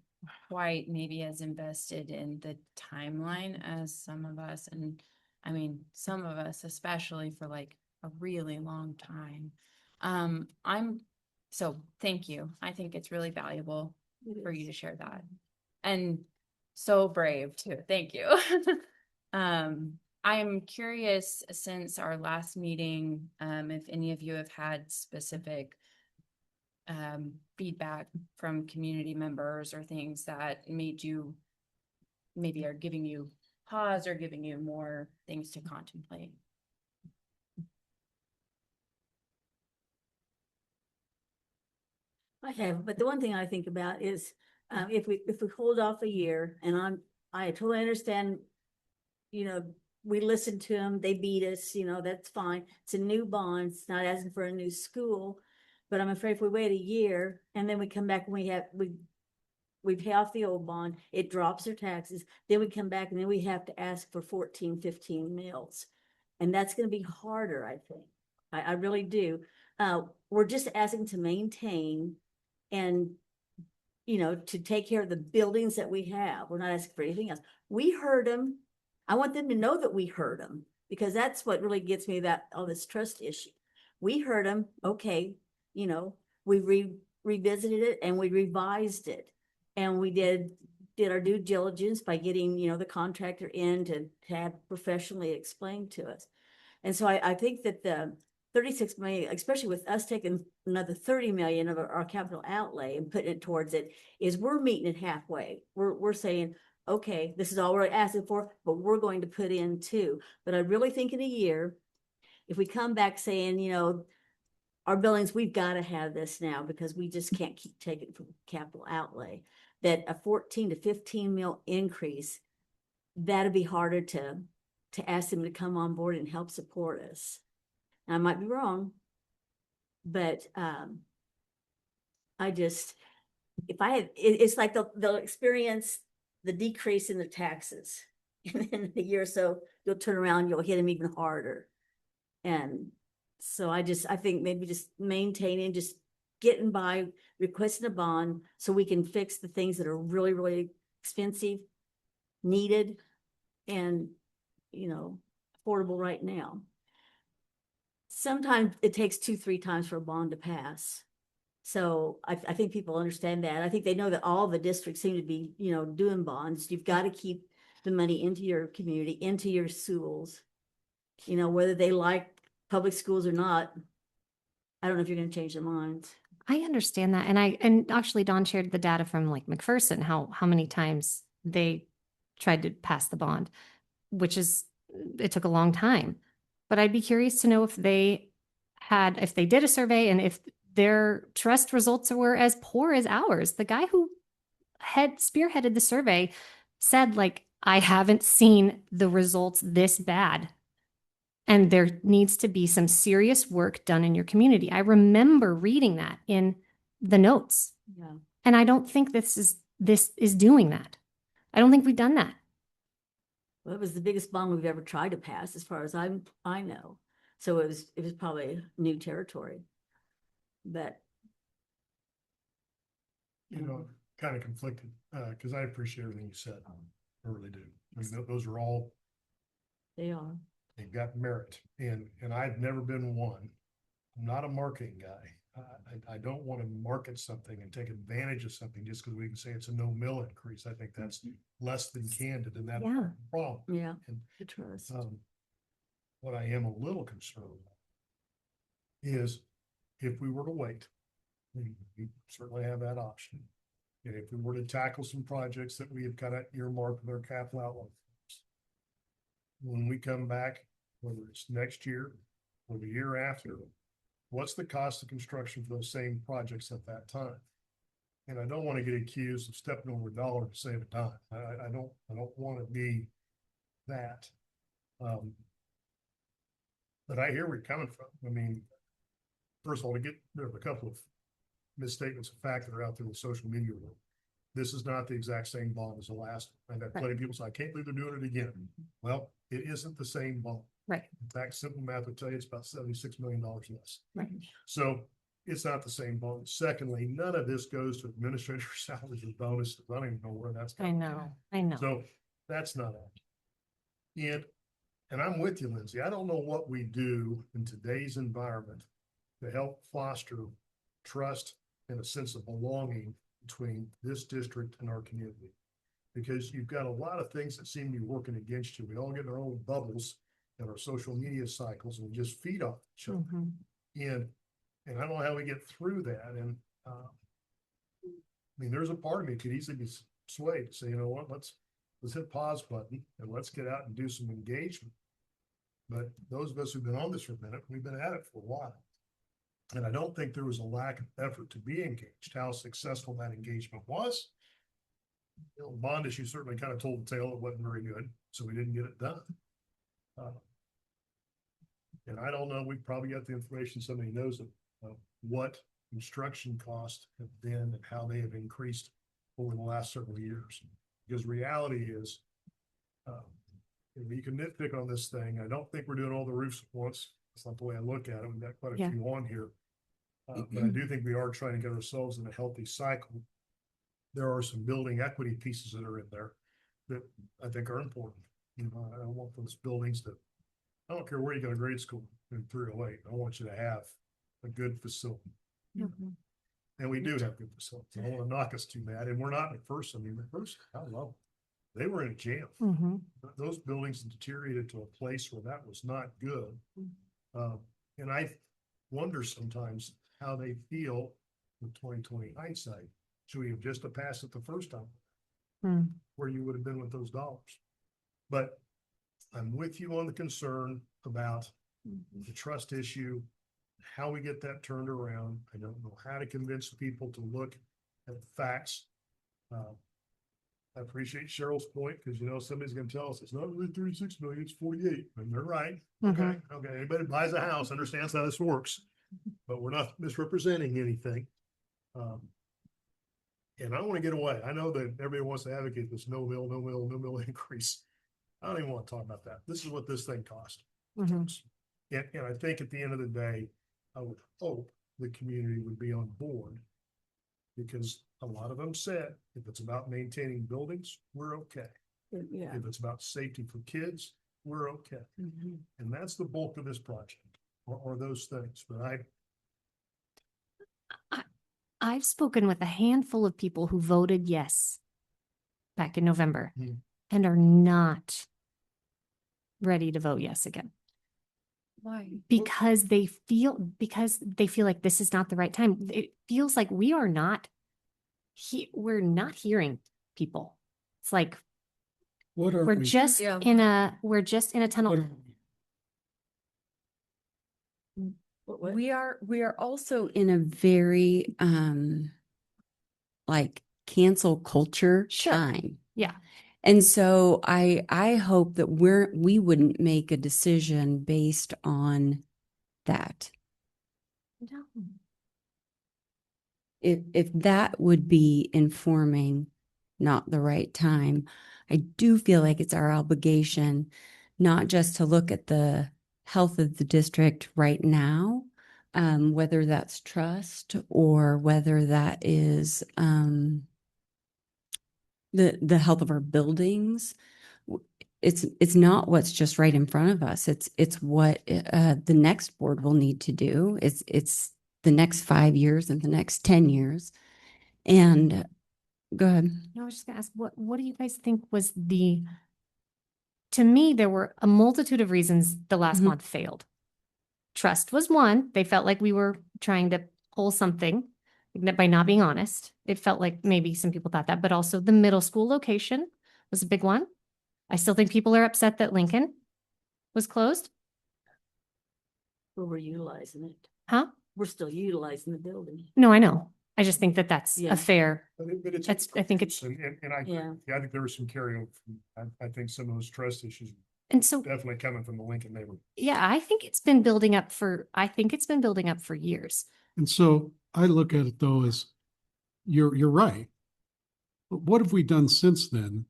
quite maybe as invested in the timeline as some of us. And I mean, some of us, especially for like a really long time. So thank you. I think it's really valuable for you to share that. And so brave too. Thank you. I'm curious, since our last meeting, if any of you have had specific feedback from community members or things that made you maybe are giving you pause or giving you more things to contemplate. I have, but the one thing I think about is if we hold off a year, and I totally understand, we listened to them, they beat us, that's fine. It's a new bond, it's not asking for a new school, but I'm afraid if we wait a year and then we come back and we pay off the old bond, it drops their taxes, then we come back and then we have to ask for 14, 15 mills. And that's going to be harder, I think. I really do. We're just asking to maintain and, to take care of the buildings that we have. We're not asking for anything else. We heard them. I want them to know that we heard them, because that's what really gets me on this trust issue. We heard them. Okay. We revisited it and we revised it, and we did our due diligence by getting, the contractor in to have professionally explained to us. And so I think that the 36 million, especially with us taking another 30 million of our capital outlay and putting it towards it, is we're meeting it halfway. We're saying, okay, this is all we're asking for, but we're going to put in too. But I really think in a year, if we come back saying, our buildings, we've got to have this now because we just can't keep taking from capital outlay, that a 14 to 15 mil increase, that'd be harder to ask them to come on board and help support us. Now, I might be wrong, but it's like they'll experience the decrease in the taxes. And then in a year or so, you'll turn around, you'll hit them even harder. And so I think maybe just maintaining, just getting by, requesting a bond so we can fix the things that are really, really expensive, needed, and, affordable right now. Sometimes it takes 2-3 times for a bond to pass. So I think people understand that. I think they know that all the districts seem to be, doing bonds. You've got to keep the money into your community, into your schools, whether they like public schools or not. I don't know if you're gonna change their minds. I understand that. And actually Don shared the data from like McPherson, how many times they tried to pass the bond, which is, it took a long time. But I'd be curious to know if they did a survey and if their trust results were as poor as ours. The guy who had spearheaded the survey said, like, I haven't seen the results this bad. And there needs to be some serious work done in your community. I remember reading that in the notes. Yeah. And I don't think this is doing that. I don't think we've done that. Well, it was the biggest bond we've ever tried to pass, as far as I know. So it was probably new territory. But You know, kind of conflicted, because I appreciate everything you said. I really do. I mean, those are all, they are. they've got merit, and I've never been one. I'm not a marketing guy. I don't want to market something and take advantage of something just because we can say it's a no mill increase. I think that's less than candid, and that's Yeah. a problem. Yeah. And, The trust. what I am a little concerned about is if we were to wait, we certainly have that option. And if we were to tackle some projects that we have kind of earmarked with our capital outlay, when we come back, whether it's next year or the year after, what's the cost of construction for those same projects at that time? And I don't want to get accused of stepping over a dollar to save a dime. I don't want to be that. But I hear where you're coming from. I mean, first of all, to get rid of a couple of misstatements of fact that are out there in the social media world. This is not the exact same bond as the last one. I've had plenty of people say, I can't believe they're doing it again. Well, it isn't the same bond. Right. In fact, simple math would tell you it's about $76 million less. Right. So it's not the same bond. Secondly, none of this goes to administrator salaries or bonuses. I don't even know where that's I coming know. I know. So that's not it. And I'm with you, Lindsay. I don't know what we do in today's environment to help foster trust and a sense of belonging between this district and our community. Because you've got a lot of things that seem to be working against you. We all get in our own bubbles and our social media cycles and we just feed off each other. Mhm. And I don't know how we get through that. And I mean, there's a part of me could easily be swayed to say, you know what, let's hit pause button and let's get out and do some engagement. But those of us who've been on this for a minute, we've been at it for a while. And I don't think there was a lack of effort to be engaged. How successful that engagement was, you know, bond issue certainly kind of told the tale. It wasn't very good, so we didn't get it done. And I don't know, we've probably got the information, somebody knows of what construction costs have been and how they have increased over the last several years. Because reality is, you can nitpick on this thing. I don't think we're doing all the roofs at once. That's not the way I look at it. We've got quite a Yeah. few on here. But I do think we are trying to get ourselves in a healthy cycle. There are some building equity pieces that are in there that I think are important. You know, I don't want those buildings to, I don't care where you go to grade school in 308. I want you to have a good facility. Mhm. And we do have good facilities. I don't want to knock us too bad. And we're not McPherson. I mean, McPherson, I love them. They were in a jail. Mhm. Those buildings deteriorated to a place where that was not good. And I wonder sometimes how they feel with 2020 hindsight. Should we have just passed it the first time? Hmm. Where you would have been with those dollars. But I'm with you on the concern about the trust issue, how we get that turned around. I don't know how to convince people to look at the facts. I appreciate Cheryl's point because, you know, somebody's going to tell us it's not really 36 million, it's 48. And they're right. Okay. Okay. Anybody buys a house understands how this works, but we're not misrepresenting anything. And I want to get away. I know that everybody wants to advocate this no mill increase. I don't even want to talk about that. This is what this thing cost. Mhm. And I think at the end of the day, I would hope the community would be on board. Because a lot of them said, if it's about maintaining buildings, we're okay. Yeah. If it's about safety for kids, we're okay. Mhm. And that's the bulk of this project, or those things. But I've spoken with a handful of people who voted yes back in November Hmm. and are not ready to vote yes again. Why? because they feel like this is not the right time. It feels like we're not hearing people. It's like What are we're we? just Yeah. in a tunnel. What are we? We are also in a very like cancel culture Sure. time. Yeah. And so I hope that we wouldn't make a decision based on that. No. If that would be informing not the right time, I do feel like it's our obligation not just to look at the health of the district right now, whether that's trust or whether that is the health of our buildings. It's not what's just right in front of us. It's what the next board will need to do. It's the next 5 years and the next 10 years. And go ahead. No, I was just gonna ask, what do you guys think was to me, there were a multitude of reasons the last Mhm. month failed. Trust was one. They felt like we were trying to pull something by not being honest. It felt like maybe some people thought that, but also the middle school location was a big one. I still think people are upset that Lincoln was closed. But we're utilizing it. Huh? We're still utilizing the building. No, I know. I just think that that's Yeah. a fair. But it's. I think it's, And I, Yeah. yeah, I think there was some carryover from, I think some of those trust issues and so, definitely coming from the Lincoln neighborhood. yeah, I think it's been building up for years. And so I look at it though as you're right. But what have we done since then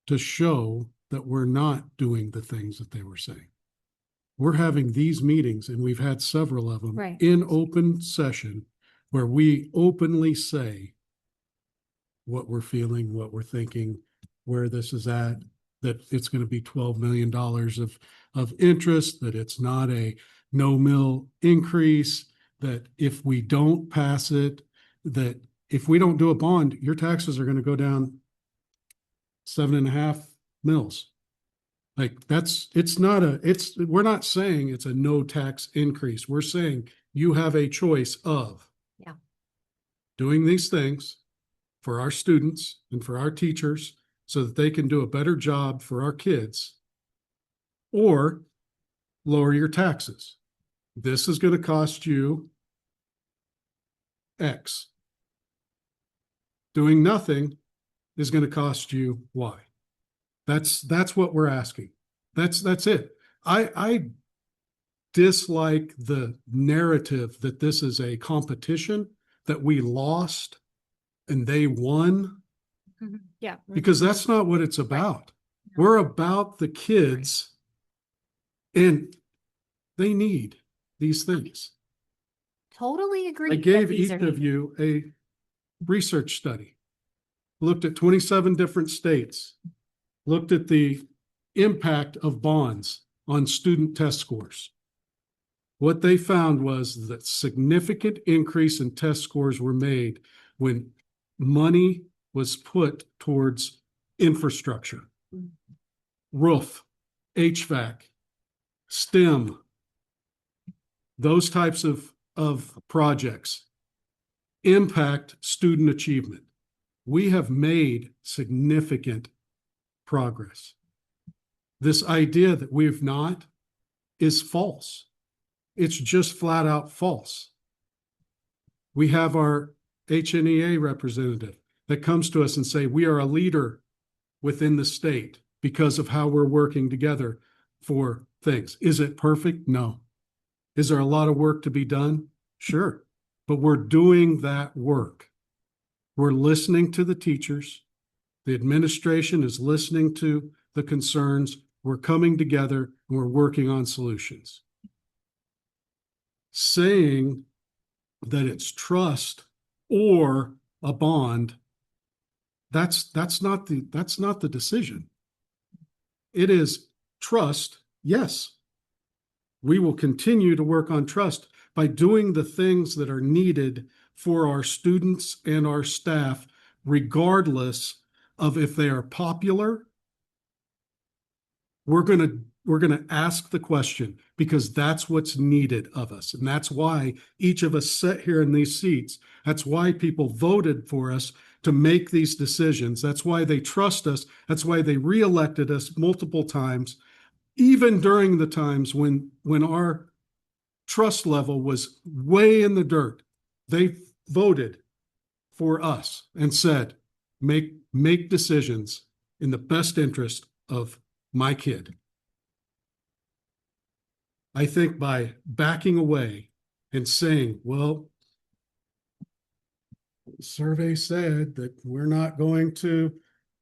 to show that we're not doing the things that they were saying? We're having these meetings, and we've had several of them Right. in open session where we openly say what we're feeling, what we're thinking, where this is at, that it's going to be $12 million of interest, that it's not a no mill increase, that if we don't pass it, that if we don't do a bond, your taxes are going to go down 7.5 mils. Like we're not saying it's a no tax increase. We're saying you have a choice of Yeah. doing these things for our students and for our teachers so that they can do a better job for our kids, or lower your taxes. This is going to cost you X. Doing nothing is going to cost you Y. That's what we're asking. That's it. I dislike the narrative that this is a competition, that we lost and they won, Yeah. because that's not what it's about. We're about the kids, and they need these things. Totally agree. I that gave these each are of needed. you a research study, looked at 27 different states, looked at the impact of bonds on student test scores. What they found was that significant increase in test scores were made when money was put towards infrastructure, roof, HVAC, STEM, those types of projects impact student achievement. We have made significant progress. This idea that we've not is false. It's just flat out false. We have our HNEA representative that comes to us and say, we are a leader within the state because of how we're working together for things. Is it perfect? No. Is there a lot of work to be done? Sure. But we're doing that work. We're listening to the teachers. The administration is listening to the concerns. We're coming together and we're working on solutions. Saying that it's trust or a bond, that's not the decision. It is trust. Yes, we will continue to work on trust by doing the things that are needed for our students and our staff, regardless of if they are popular. We're going we're going to ask the question because that's what's needed of us. And that's why each of us sit here in these seats. That's why people voted for us to make these decisions. That's why they trust us. That's why they reelected us multiple times, even during the times when our trust level was way in the dirt. They voted for us and said, make decisions in the best interest of my kid. I think by backing away and saying, well, the survey said that we're not going to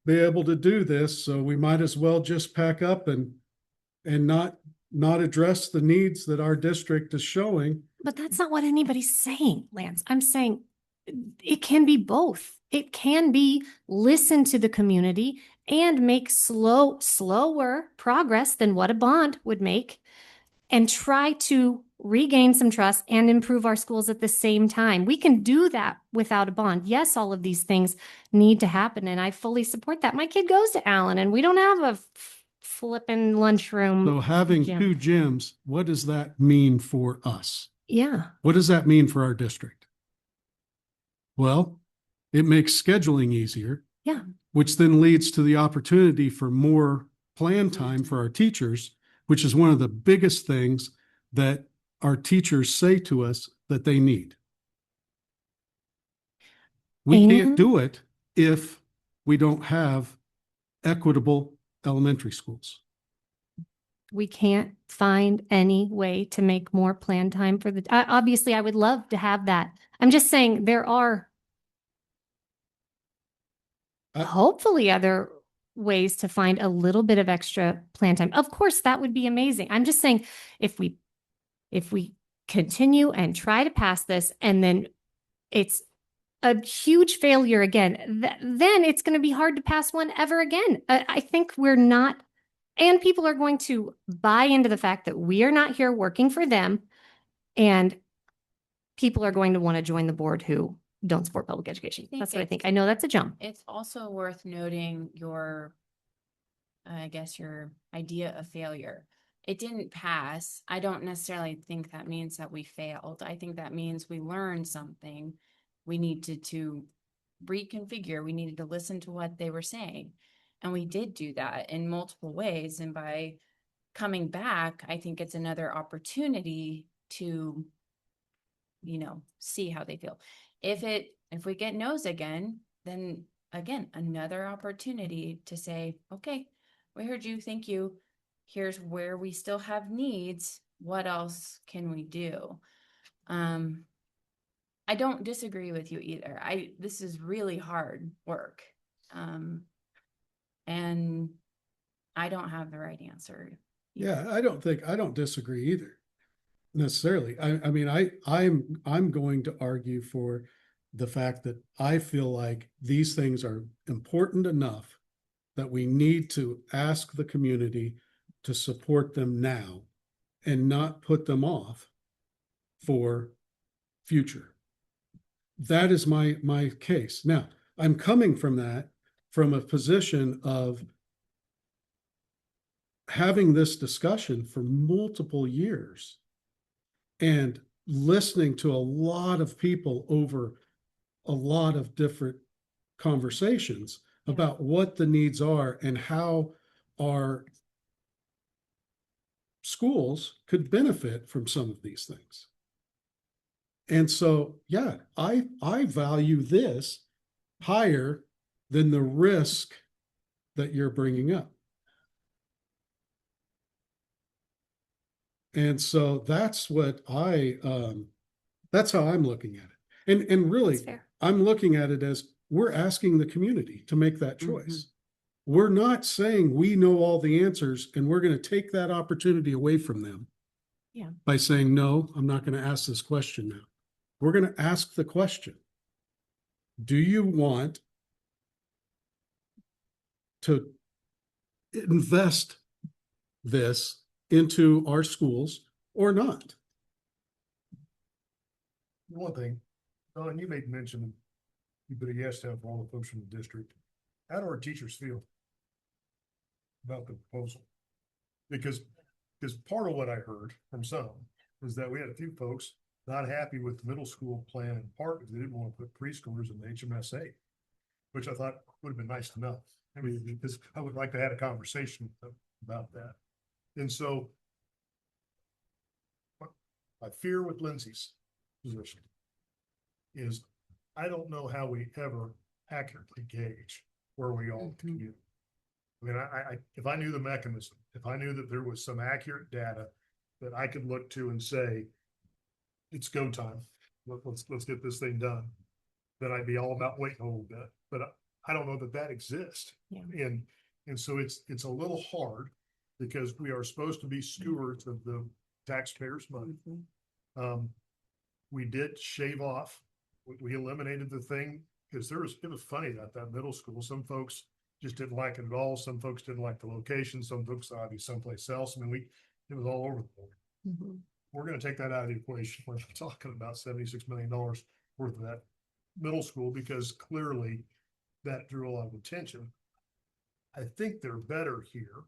be able to do this, so we might as well just pack up and not address the needs that our district is showing. But that's not what anybody's saying, Lance. I'm saying it can be both. It can be listen to the community and make slower progress than what a bond would make, and try to regain some trust and improve our schools at the same time. We can do that without a bond. Yes, all of these things need to happen, and I fully support that. My kid goes to Allen, and we don't have a flipping lunchroom. So having gym. 2 gyms, what does that mean for us? Yeah. What does that mean for our district? Well, it makes scheduling easier. Yeah. Which then leads to the opportunity for more plan time for our teachers, which is one of the biggest things that our teachers say to us that they need. We can't do it if we don't have equitable elementary schools. We can't find any way to make more plan time for the, obviously I would love to have that. I'm just saying there are hopefully other ways to find a little bit of extra plan time. Of course, that would be amazing. I'm just saying if we continue and try to pass this and then it's a huge failure again, then it's going to be hard to pass one ever again. I think we're not, and people are going to buy into the fact that we are not here working for them, and people are going to want to join the board who don't support public education. That's what I think. I know that's a jump. It's also worth noting your idea of failure. It didn't pass. I don't necessarily think that means that we failed. I think that means we learned something. We needed to reconfigure. We needed to listen to what they were saying. And we did do that in multiple ways. And by coming back, I think it's another opportunity to, see how they feel. If we get no's again, then again, another opportunity to say, okay, we heard you. Thank you. Here's where we still have needs. What else can we do? I don't disagree with you either. This is really hard work. And I don't have the right answer. Yeah, I don't disagree either necessarily. I mean, I'm going to argue for the fact that I feel like these things are important enough that we need to ask the community to support them now and not put them off for future. That is my case. Now, I'm coming from a position of having this discussion for multiple years and listening to a lot of people over a lot of different conversations about what the needs are and how our schools could benefit from some of these things. And so, yeah, I value this higher than the risk that you're bringing up. And so that's what that's how I'm looking at it. And really, I'm looking at it as we're asking the community to make that choice. Mm-hmm. We're not saying we know all the answers and we're going to take that opportunity away from them by saying, no, I'm not going to ask this question now. We're going to ask the question, do you want to invest this into our schools or not? One thing, Don, you made mention, you put a yes down for all the folks from the district. How do our teachers feel about the proposal? Because because part of what I heard from some is that we had a few folks not happy with the middle school plan in part because they didn't want to put preschoolers in the HMSA, which I thought would have been nice to know. I mean, because I would like to have a conversation with them about that. And so my fear with Lindsay's position is I don't know how we ever accurately gauge where we are with the community. I mean, if I knew the mechanism, if I knew that there was some accurate data that I could look to and say, it's go time, let's get this thing done, then I'd be all about waiting a little bit. But I don't know that that exists. Yeah. And so it's a little hard because we are supposed to be stewards of the taxpayers' money. We did shave off, we eliminated the thing because it was funny at that middle school. Some folks just didn't like it at all. Some folks didn't like the location. Some folks thought it'd be someplace else. I mean, it was all over the board. We're going to take that out of the equation. We're not talking about $76 million worth of that middle school because clearly that drew a lot of attention. I think they're better here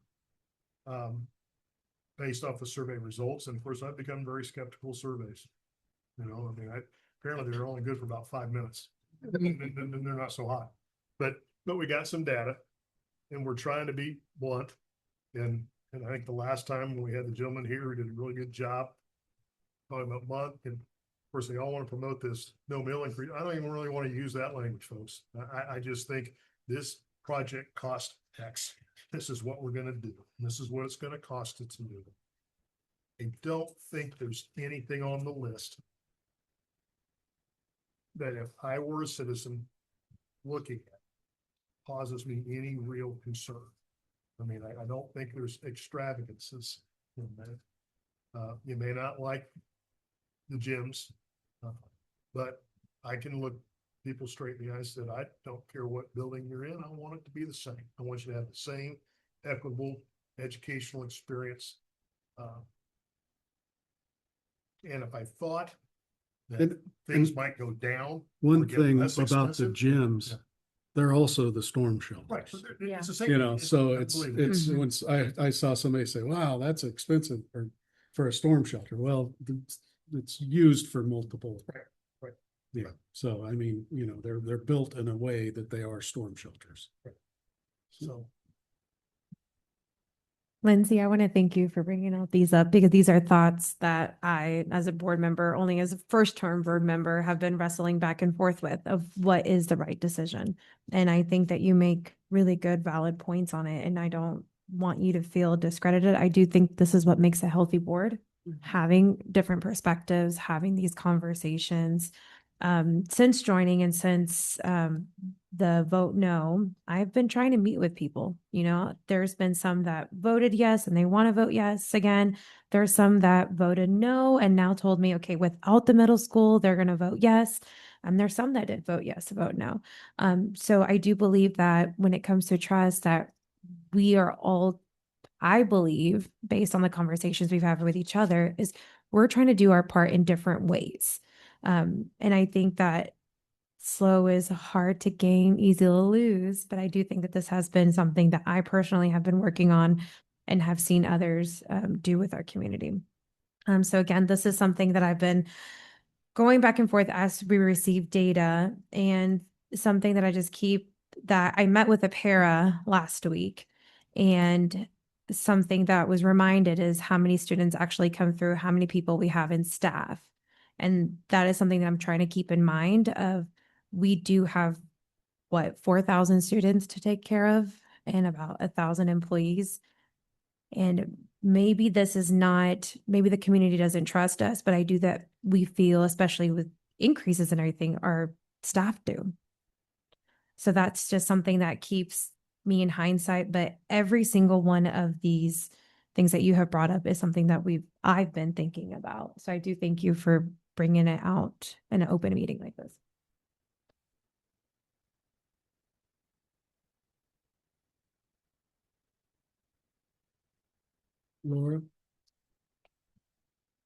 based off the survey results. And of course, I've become very skeptical of surveys. You know, I mean, apparently they're only good for about 5 minutes. And they're not so hot. But we got some data and we're trying to be blunt. And I think the last time when we had the gentleman here, he did a really good job talking about month. And of course, they all want to promote this no mill increase. I don't even really want to use that language, folks. I just think this project cost X. This is what we're going to do. This is what it's going to cost it to do. I don't think there's anything on the list that if I were a citizen looking at causes me any real concern. I mean, I don't think there's extravagances in that. You may not like the gyms, but I can look people straight in the eye and said, I don't care what building you're in. I want it to be the same. I want you to have the same equitable educational experience. And if I thought that things might go down. One or get thing less about the expensive, gyms, yeah. they're also the storm shelters. Right. So Yeah. it's the same. You know, so it's Mhm. once I saw somebody say, wow, that's expensive for a storm shelter. Well, it's used for multiple. Right. Yeah. So I mean, you know, they're built in a way that they are storm shelters. So Lindsay, I want to thank you for bringing out these up because these are thoughts that I, as a board member, only as a first term board member, have been wrestling back and forth with of what is the right decision. And I think that you make really good, valid points on it. And I don't want you to feel discredited. I do think this is what makes a healthy board, having different perspectives, having these conversations. Since joining and since the vote no, I've been trying to meet with people. You know, there's been some that voted yes and they want to vote yes again. There's some that voted no and now told me, okay, without the middle school, they're going to vote yes. There's some that did vote yes, vote no. So I do believe that when it comes to trust, that we are all, I believe, based on the conversations we've had with each other, is we're trying to do our part in different ways. And I think that slow is hard to gain, easy to lose. But I do think that this has been something that I personally have been working on and have seen others do with our community. So again, this is something that I've been going back and forth as we receive data, and something that I just keep, that I met with a para last week, and something that was reminded is how many students actually come through, how many people we have in staff. And that is something that I'm trying to keep in mind of. We do have 4,000 students to take care of and about 1,000 employees. And maybe this is not, maybe the community doesn't trust us, but I do that we feel, especially with increases and everything, our staff do. So that's just something that keeps me in hindsight. But every single one of these things that you have brought up is something that I've been thinking about. So I do thank you for bringing it out in an open meeting like this. Laura?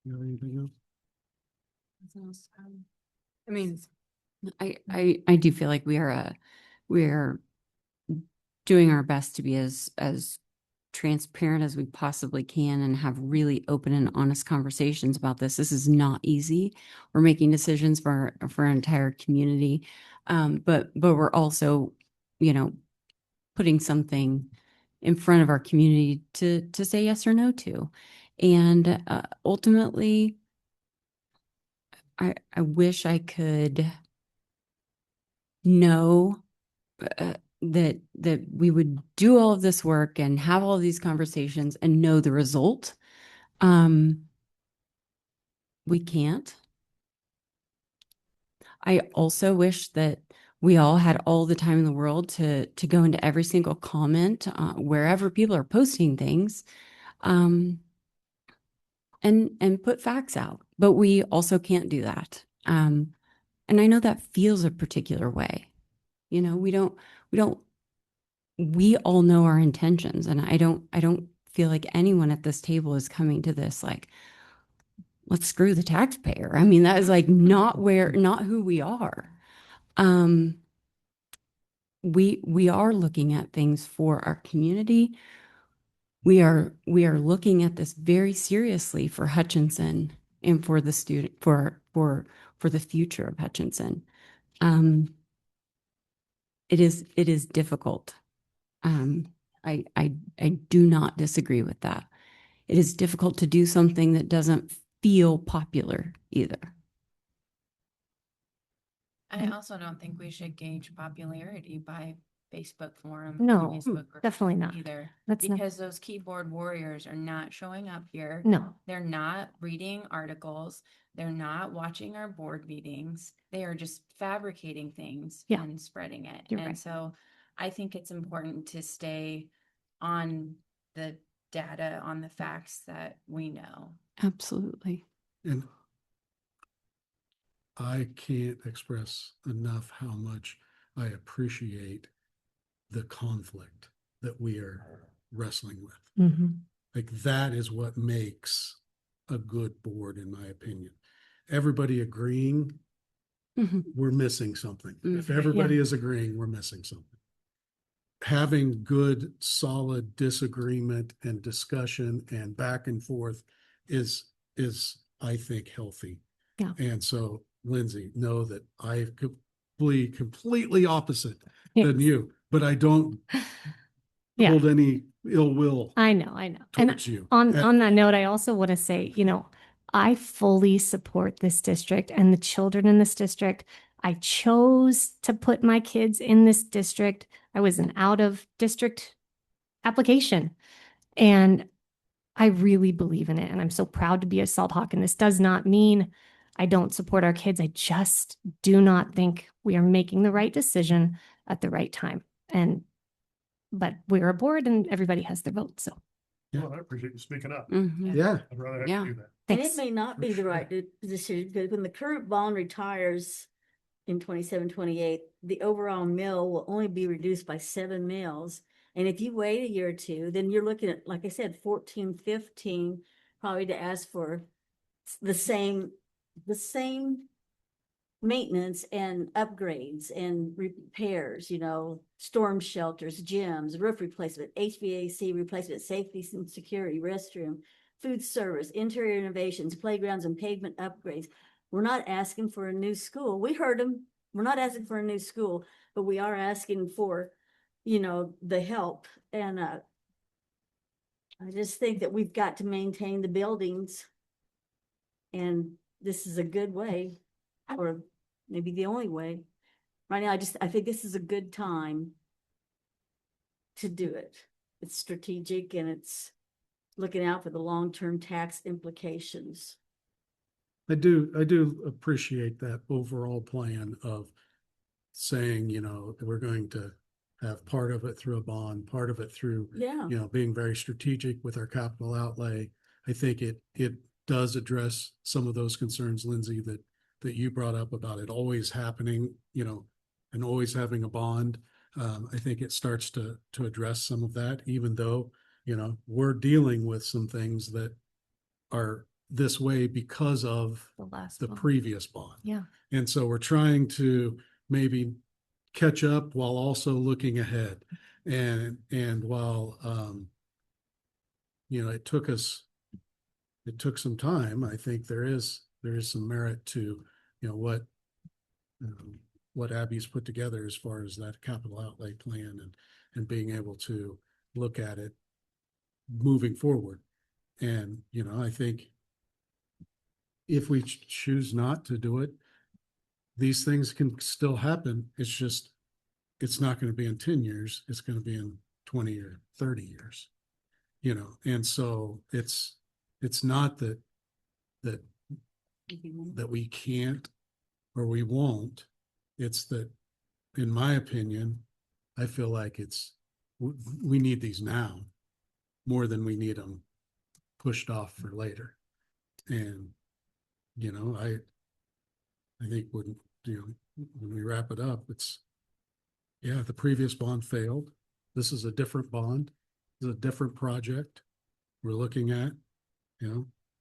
You have anything else? I mean, I do feel like we are doing our best to be as transparent as we possibly can and have really open and honest conversations about this. This is not easy. We're making decisions for our entire community. But we're also, putting something in front of our community to say yes or no to. And ultimately, I wish I could know that we would do all of this work and have all of these conversations and know the result. We can't. I also wish that we all had all the time in the world to go into every single comment wherever people are posting things, and put facts out. But we also can't do that. And I know that feels a particular way. We all know our intentions, and I don't feel like anyone at this table is coming to this like, let's screw the taxpayer. I mean, that is like not who we are. We are looking at things for our community. We are looking at this very seriously for Hutchinson and for the student for the future of Hutchinson. It is difficult. I do not disagree with that. It is difficult to do something that doesn't feel popular either. I also don't think we should gauge popularity by Facebook forum. No, Facebook group definitely not. either. That's not- Because those keyboard warriors are not showing up here. No. They're not reading articles. They're not watching our board meetings. They are just fabricating things Yeah. and spreading it. You're And right. so I think it's important to stay on the data, on the facts that we know. Absolutely. And I can't express enough how much I appreciate the conflict that we are wrestling with. Mhm. Like that is what makes a good board, in my opinion. Everybody agreeing, Mhm. we're missing something. If Mhm. everybody is agreeing, we're missing something. Having good, solid disagreement and discussion and back and forth is I think healthy. Yeah. And so, Lindsay, know that I completely opposite Yes. than you, but I don't Yeah. hold any ill will I know. And towards you. on that note, I also want to say, I fully support this district and the children in this district. I chose to put my kids in this district. I was an out of district application, and I really believe in it. And I'm so proud to be a Salt Hawk. And this does not mean I don't support our kids. I just do not think we are making the right decision at the right time. But we're a board and everybody has their vote. So Well, I appreciate you speaking up. Mhm. Yeah. I'd rather have Yeah. you do that. And thanks. it may not be For the right sure. decision, because when the current bond retires in 27, 28, the overall mill will only be reduced by 7 mills. And if you wait a year or two, then you're looking at, like I said, 14, 15, probably to ask for the same maintenance and upgrades and repairs, storm shelters, gyms, roof replacement, HVAC replacement, safety and security, restroom, food service, interior innovations, playgrounds and pavement upgrades. We're not asking for a new school. We heard them. We're not asking for a new school, but we are asking for, the help. And I just think that we've got to maintain the buildings. And this is a good way, or maybe the only way. Right now, I think this is a good time to do it. It's strategic and it's looking out for the long-term tax implications. I do appreciate that overall plan of saying, we're going to have part of it through a bond, part of it through, Yeah. being very strategic with our capital outlay. I think it does address some of those concerns, Lindsay, that you brought up about it always happening, and always having a bond. I think it starts to address some of that, even though, we're dealing with some things that are this way because of The last the one. previous bond. Yeah. And so we're trying to maybe catch up while also looking ahead. And while it took some time. I think there is some merit to, what Abby's put together as far as that capital outlay plan and being able to look at it moving forward. And, I think if we choose not to do it, these things can still happen. It's not going to be in 10 years. It's going to be in 20 or 30 years, and so it's not that we can't or we won't. It's that, in my opinion, I feel like we need these now more than we need them pushed off for later. And, I think when we wrap it up, the previous bond failed. This is a different bond. This is a different project we're looking at.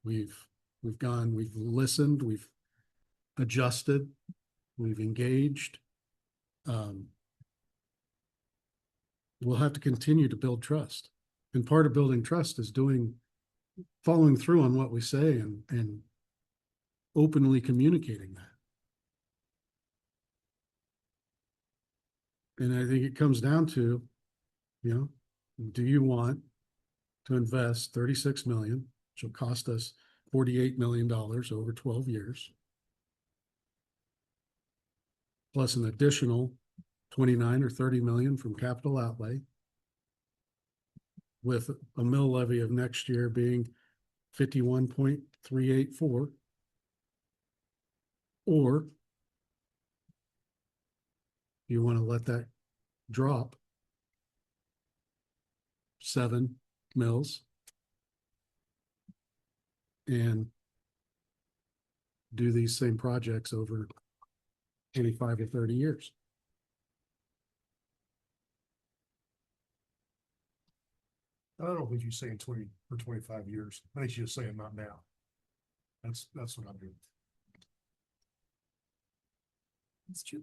We've listened, we've adjusted, we've engaged. We'll have to continue to build trust. And part of building trust is following through on what we say and openly communicating that. And I think it comes down to, do you want to invest 36 million, which will cost us $48 million over 12 years, plus an additional 29 or 30 million from capital outlay, with a mill levy of next year being 51.384, or you want to let that drop 7 mills and do these same projects over 25 or 30 years. I don't know what you say in 20 or 25 years. I think you're saying not now. That's what I'm doing. It's true.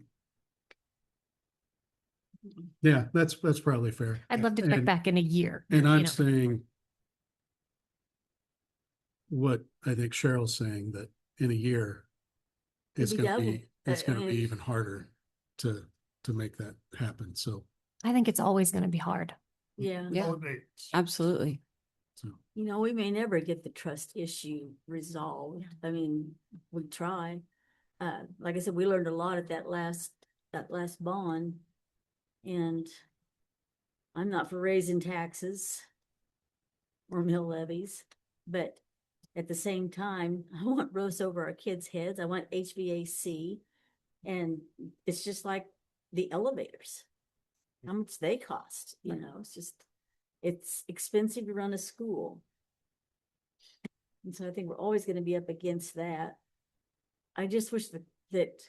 Yeah, that's probably fair. I'd love to check And- back in a year. And I'm you know. saying what I think Cheryl's saying, that in a year, it's It'd be gonna be, double. it's I gonna mean- be even harder to make that happen. So, I think it's always going to be hard. Yeah. Yeah. Holidays. Absolutely. We may never get the trust issue resolved. I mean, we try. Like I said, we learned a lot at that last bond. And I'm not for raising taxes or mill levies, but at the same time, I want roofs over our kids' heads. I want HVAC. And it's just like the elevators, how much they cost, it's expensive to run a school. And so I think we're always going to be up against that. I just wish that,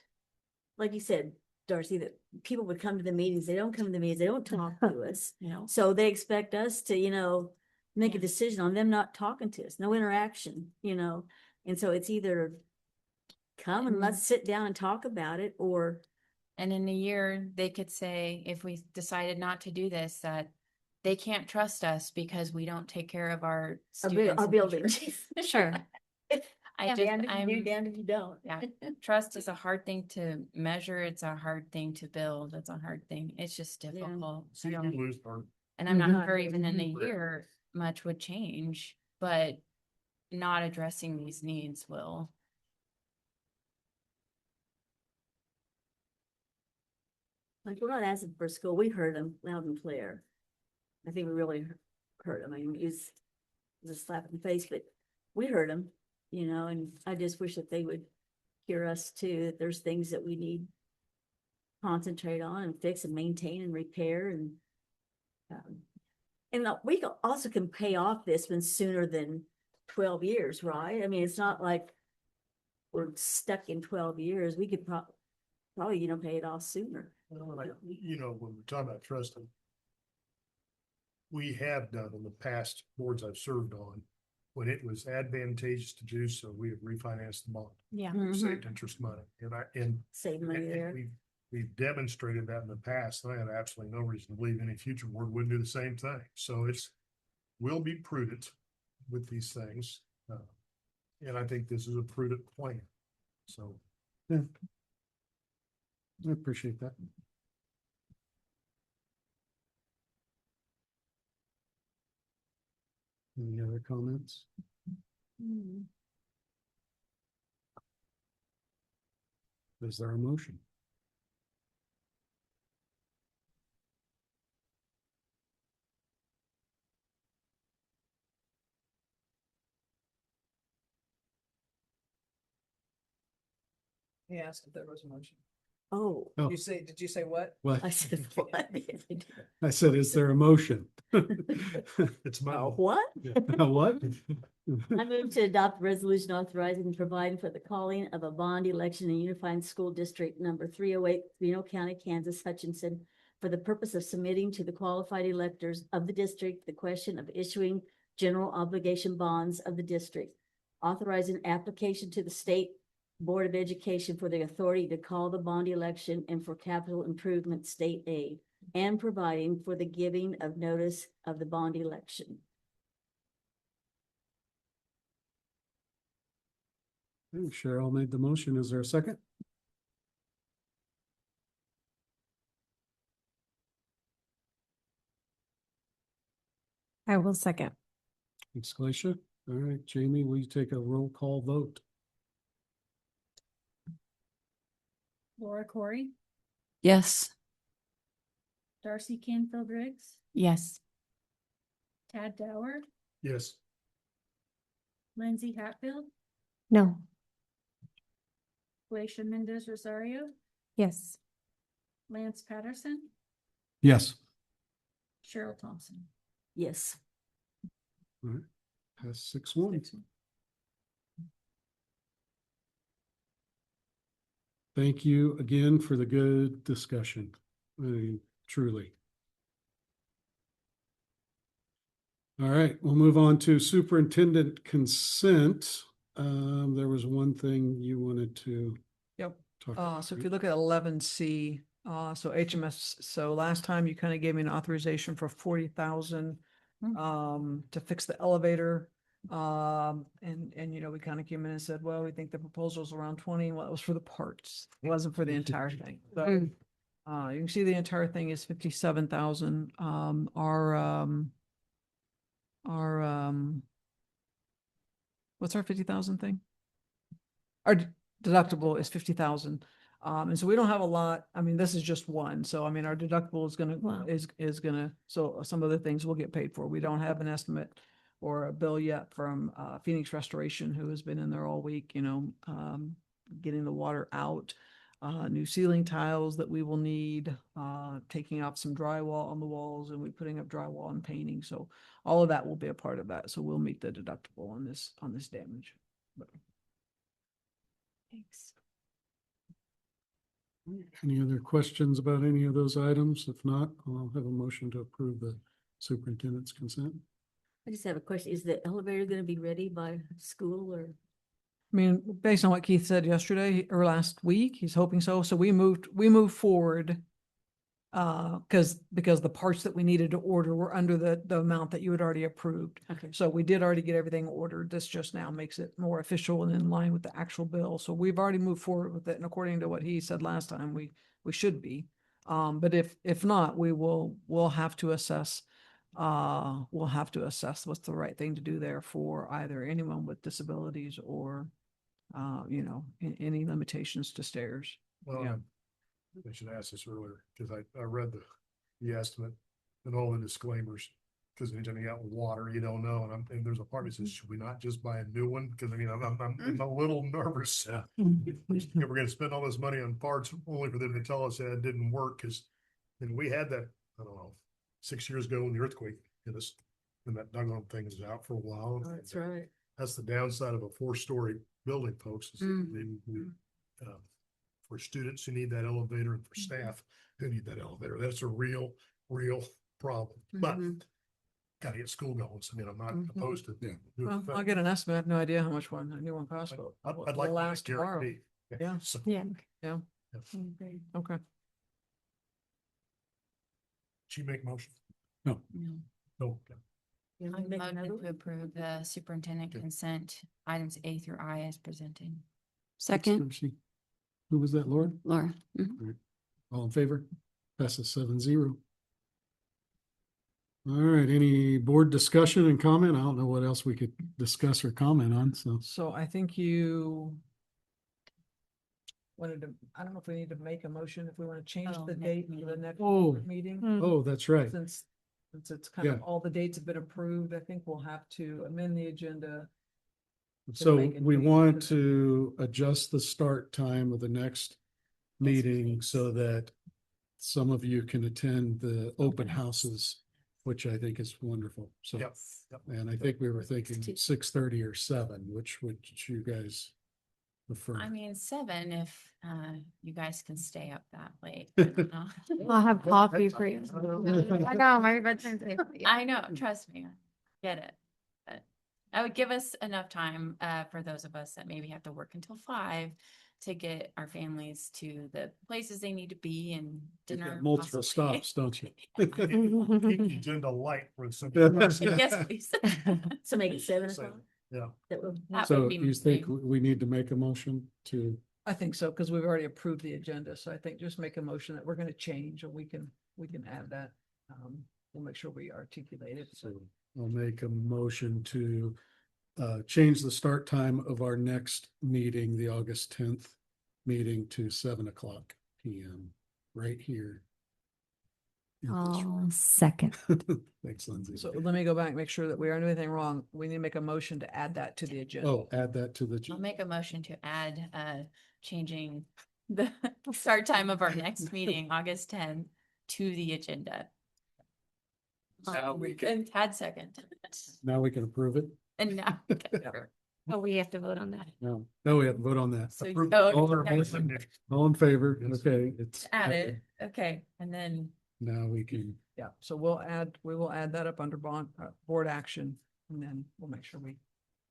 like you said, Darcy, that people would come to the meetings. They don't come to the meetings. They don't talk to us. So they expect us to, make a decision on them not talking to us, no interaction, And so it's either come and let's sit down and talk about it, or And in a year, they could say, if we decided not to do this, that they can't trust us because we don't take care of our students. our and building. teachers. Sure. Damned if you do, damned if you don't. Yeah, trust is a hard thing to measure. It's a hard thing to build. It's a hard thing. It's just Yeah. difficult. See, I you don't- lose part. And I'm not Mhm. sure even in a year much would change, but not addressing these needs will. Like, we're not asking for school. We heard them loud and clear. I think we really heard them. I mean, it was a slap in the face, but we heard them, and I just wish that they would hear us too, that there's things that we need to concentrate on and fix and maintain and repair, and we also can pay off this one sooner than 12 years, right? I mean, it's not like we're stuck in 12 years. We could probably, pay it off sooner. When we're talking about trusting, we have done in the past boards I've served on, when it was advantageous to do so, we have refinanced the bond, Yeah. saved interest money. And Save money there. we've demonstrated that in the past. And I have absolutely no reason to believe any future board wouldn't do the same thing. So we'll be prudent with these things. And I think this is a prudent plan. So Yeah. I appreciate that. Any other comments? Is there a motion? He asked if there was a motion. Oh, Oh. Did you say what? What? I said, what? I said, is there a motion? it's my. What? What? I move to adopt a resolution authorizing and providing for the calling of a bond election in Unified School District number 308, Reno County, Kansas, Hutchinson, for the purpose of submitting to the qualified electors of the district the question of issuing general obligation bonds of the district, authorizing application to the State Board of Education for the authority to call the bond election and for capital improvement state aid, and providing for the giving of notice of the bond election. Cheryl made the motion. Is there a second? I will second. Thanks, Glacia. All right, Jamie, will you take a roll call vote? Laura Corey, Yes. Darcy Canfield Riggs, Yes. Tad Dower, Yes. Lindsay Hatfield, No. Glacia Mendez Rosario, Yes. Lance Patterson, Yes. Cheryl Thompson. Yes. All right, pass 6-1. Thank you again for the good discussion. I mean, truly. All right, we'll move on to superintendent consent. There was one thing you wanted to Yep. talk about. So if you look at 11C, so HMS, so last time you kind of gave me an authorization for 40,000 to fix the elevator. And you know, we kind of came in and said, well, we think the proposal's around 20. Well, it was for the parts. It wasn't for the entire thing. So, you can see the entire thing is 57,000. What's our 50,000 thing? Our deductible is 50,000. And so we don't have a lot. I mean, this is just one. So, I mean, our deductible is gonna, Wow. is gonna, so some of the things will get paid for. We don't have an estimate or a bill yet from, Phoenix Restoration, who has been in there all week, you know, getting the water out, new ceiling tiles that we will need, taking off some drywall on the walls, and we're putting up drywall and painting. So all of that will be a part of that. So we'll meet the deductible on this damage. But Thanks. Any other questions about any of those items? If not, I'll have a motion to approve the superintendent's consent. I just have a question. Is the elevator going to be ready by school or? I mean, based on what Keith said yesterday or last week, he's hoping so. So we moved forward. Because the parts that we needed to order were under the amount that you had already approved. Okay. So we did already get everything ordered. This just now makes it more official and in line with the actual bill. So we've already moved forward with it. And according to what he said last time, we should be. But if not, we'll have to assess. We'll have to assess what's the right thing to do there for either anyone with disabilities or, you know, any limitations to stairs. Well, Yeah. I should ask this earlier, because I read the estimate and all the disclaimers. Because anytime you got water, you don't know, and there's a part that says, should we not just buy a new one? Because I mean, I'm a little nervous. We're gonna spend all this money on parts only for them to tell us that it didn't work, because and we had that, I don't know, 6 years ago when the earthquake hit us, and that doggone thing is out for a while. Oh, that's right. That's the downside of a 4-story building, folks. Is for students who need that elevator and for staff who need that elevator. That's a real problem. But gotta get school going. So I mean, I'm not opposed to. Yeah. Well, I'll get an estimate. I have no idea how much a new one costs. I'd But like will to last tomorrow. guarantee. Yeah. So, Yeah. Yeah. Okay. she make motion? No. No. You I wanna make another motion to one? approve the superintendent consent items A through I as presented. Second, Who was that, Laura? Laura. Mhm. All right. All in favor? Passes 7-0. All right, any board discussion and comment? I don't know what else we could discuss or comment on, so. So I think you wanted to, I don't know if we need to make a motion if we want to change Oh, the next date for the meeting. next Oh. meeting. Oh, that's right. Since it's kind of, Yeah. all the dates have been approved, I think we'll have to amend the agenda. So make it we be- want to adjust the start time of the next meeting please. so that some of you can attend the open houses, which I think is wonderful. So, Yep. and I think we were thinking 6:30 or 7, which would you guys prefer? I mean, 7 if you guys can stay up that late. I don't know. I'll have coffee for you. I know, my bedtime's late. I know, trust me, I get it. But I would give us enough time for those of us that maybe have to work until 5 to get our families to the places they need to be and You've dinner. got multiple possibly. stops, don't you? Keep the agenda light for some. Yes, please. So make it 7 So, o'clock? yeah. That would. That So would be you think my- we need to make a motion to, I think so, because we've already approved the agenda, so I think just make a motion that we're gonna change, or we can add that. We'll make sure we articulate it, so. so I'll make a motion to change the start time of our next meeting, the August 10th meeting, to 7:00 PM, right here. in this Oh, second. room. Thanks, Lindsay. So let me go back and make sure that we aren't doing anything wrong. We need to make a motion to add that to the agenda. Oh, add that to the. I'll make a motion to add changing the start time of our next meeting, August 10th, to the agenda. Now we can- And Tad second. Now we can approve it? And now. we can- Oh, we have to vote on that. No, we have to vote on that. So you Approve- vote- All okay. all in favor? Okay, it's. Add it, okay, and then Now we can, Yeah, so we will add that up under board action, and then we'll make sure we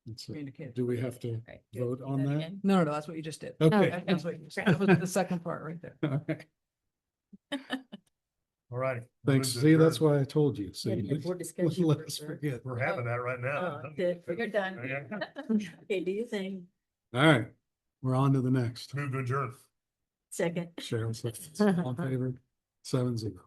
let's see. communicate. Do we have to right, vote do on that? again. No, that's what you just did. Okay. That's what you just- that was the second part right there. All right. All right. Thanks. See, that's why I told you. So Yeah, you- more discussion let for us sure. forget. We're having that right now. You're done. Okay, do you think? All right, we're on to the next. Move to adjourn. Second. Cheryl, seconds. All in favor? 7-0.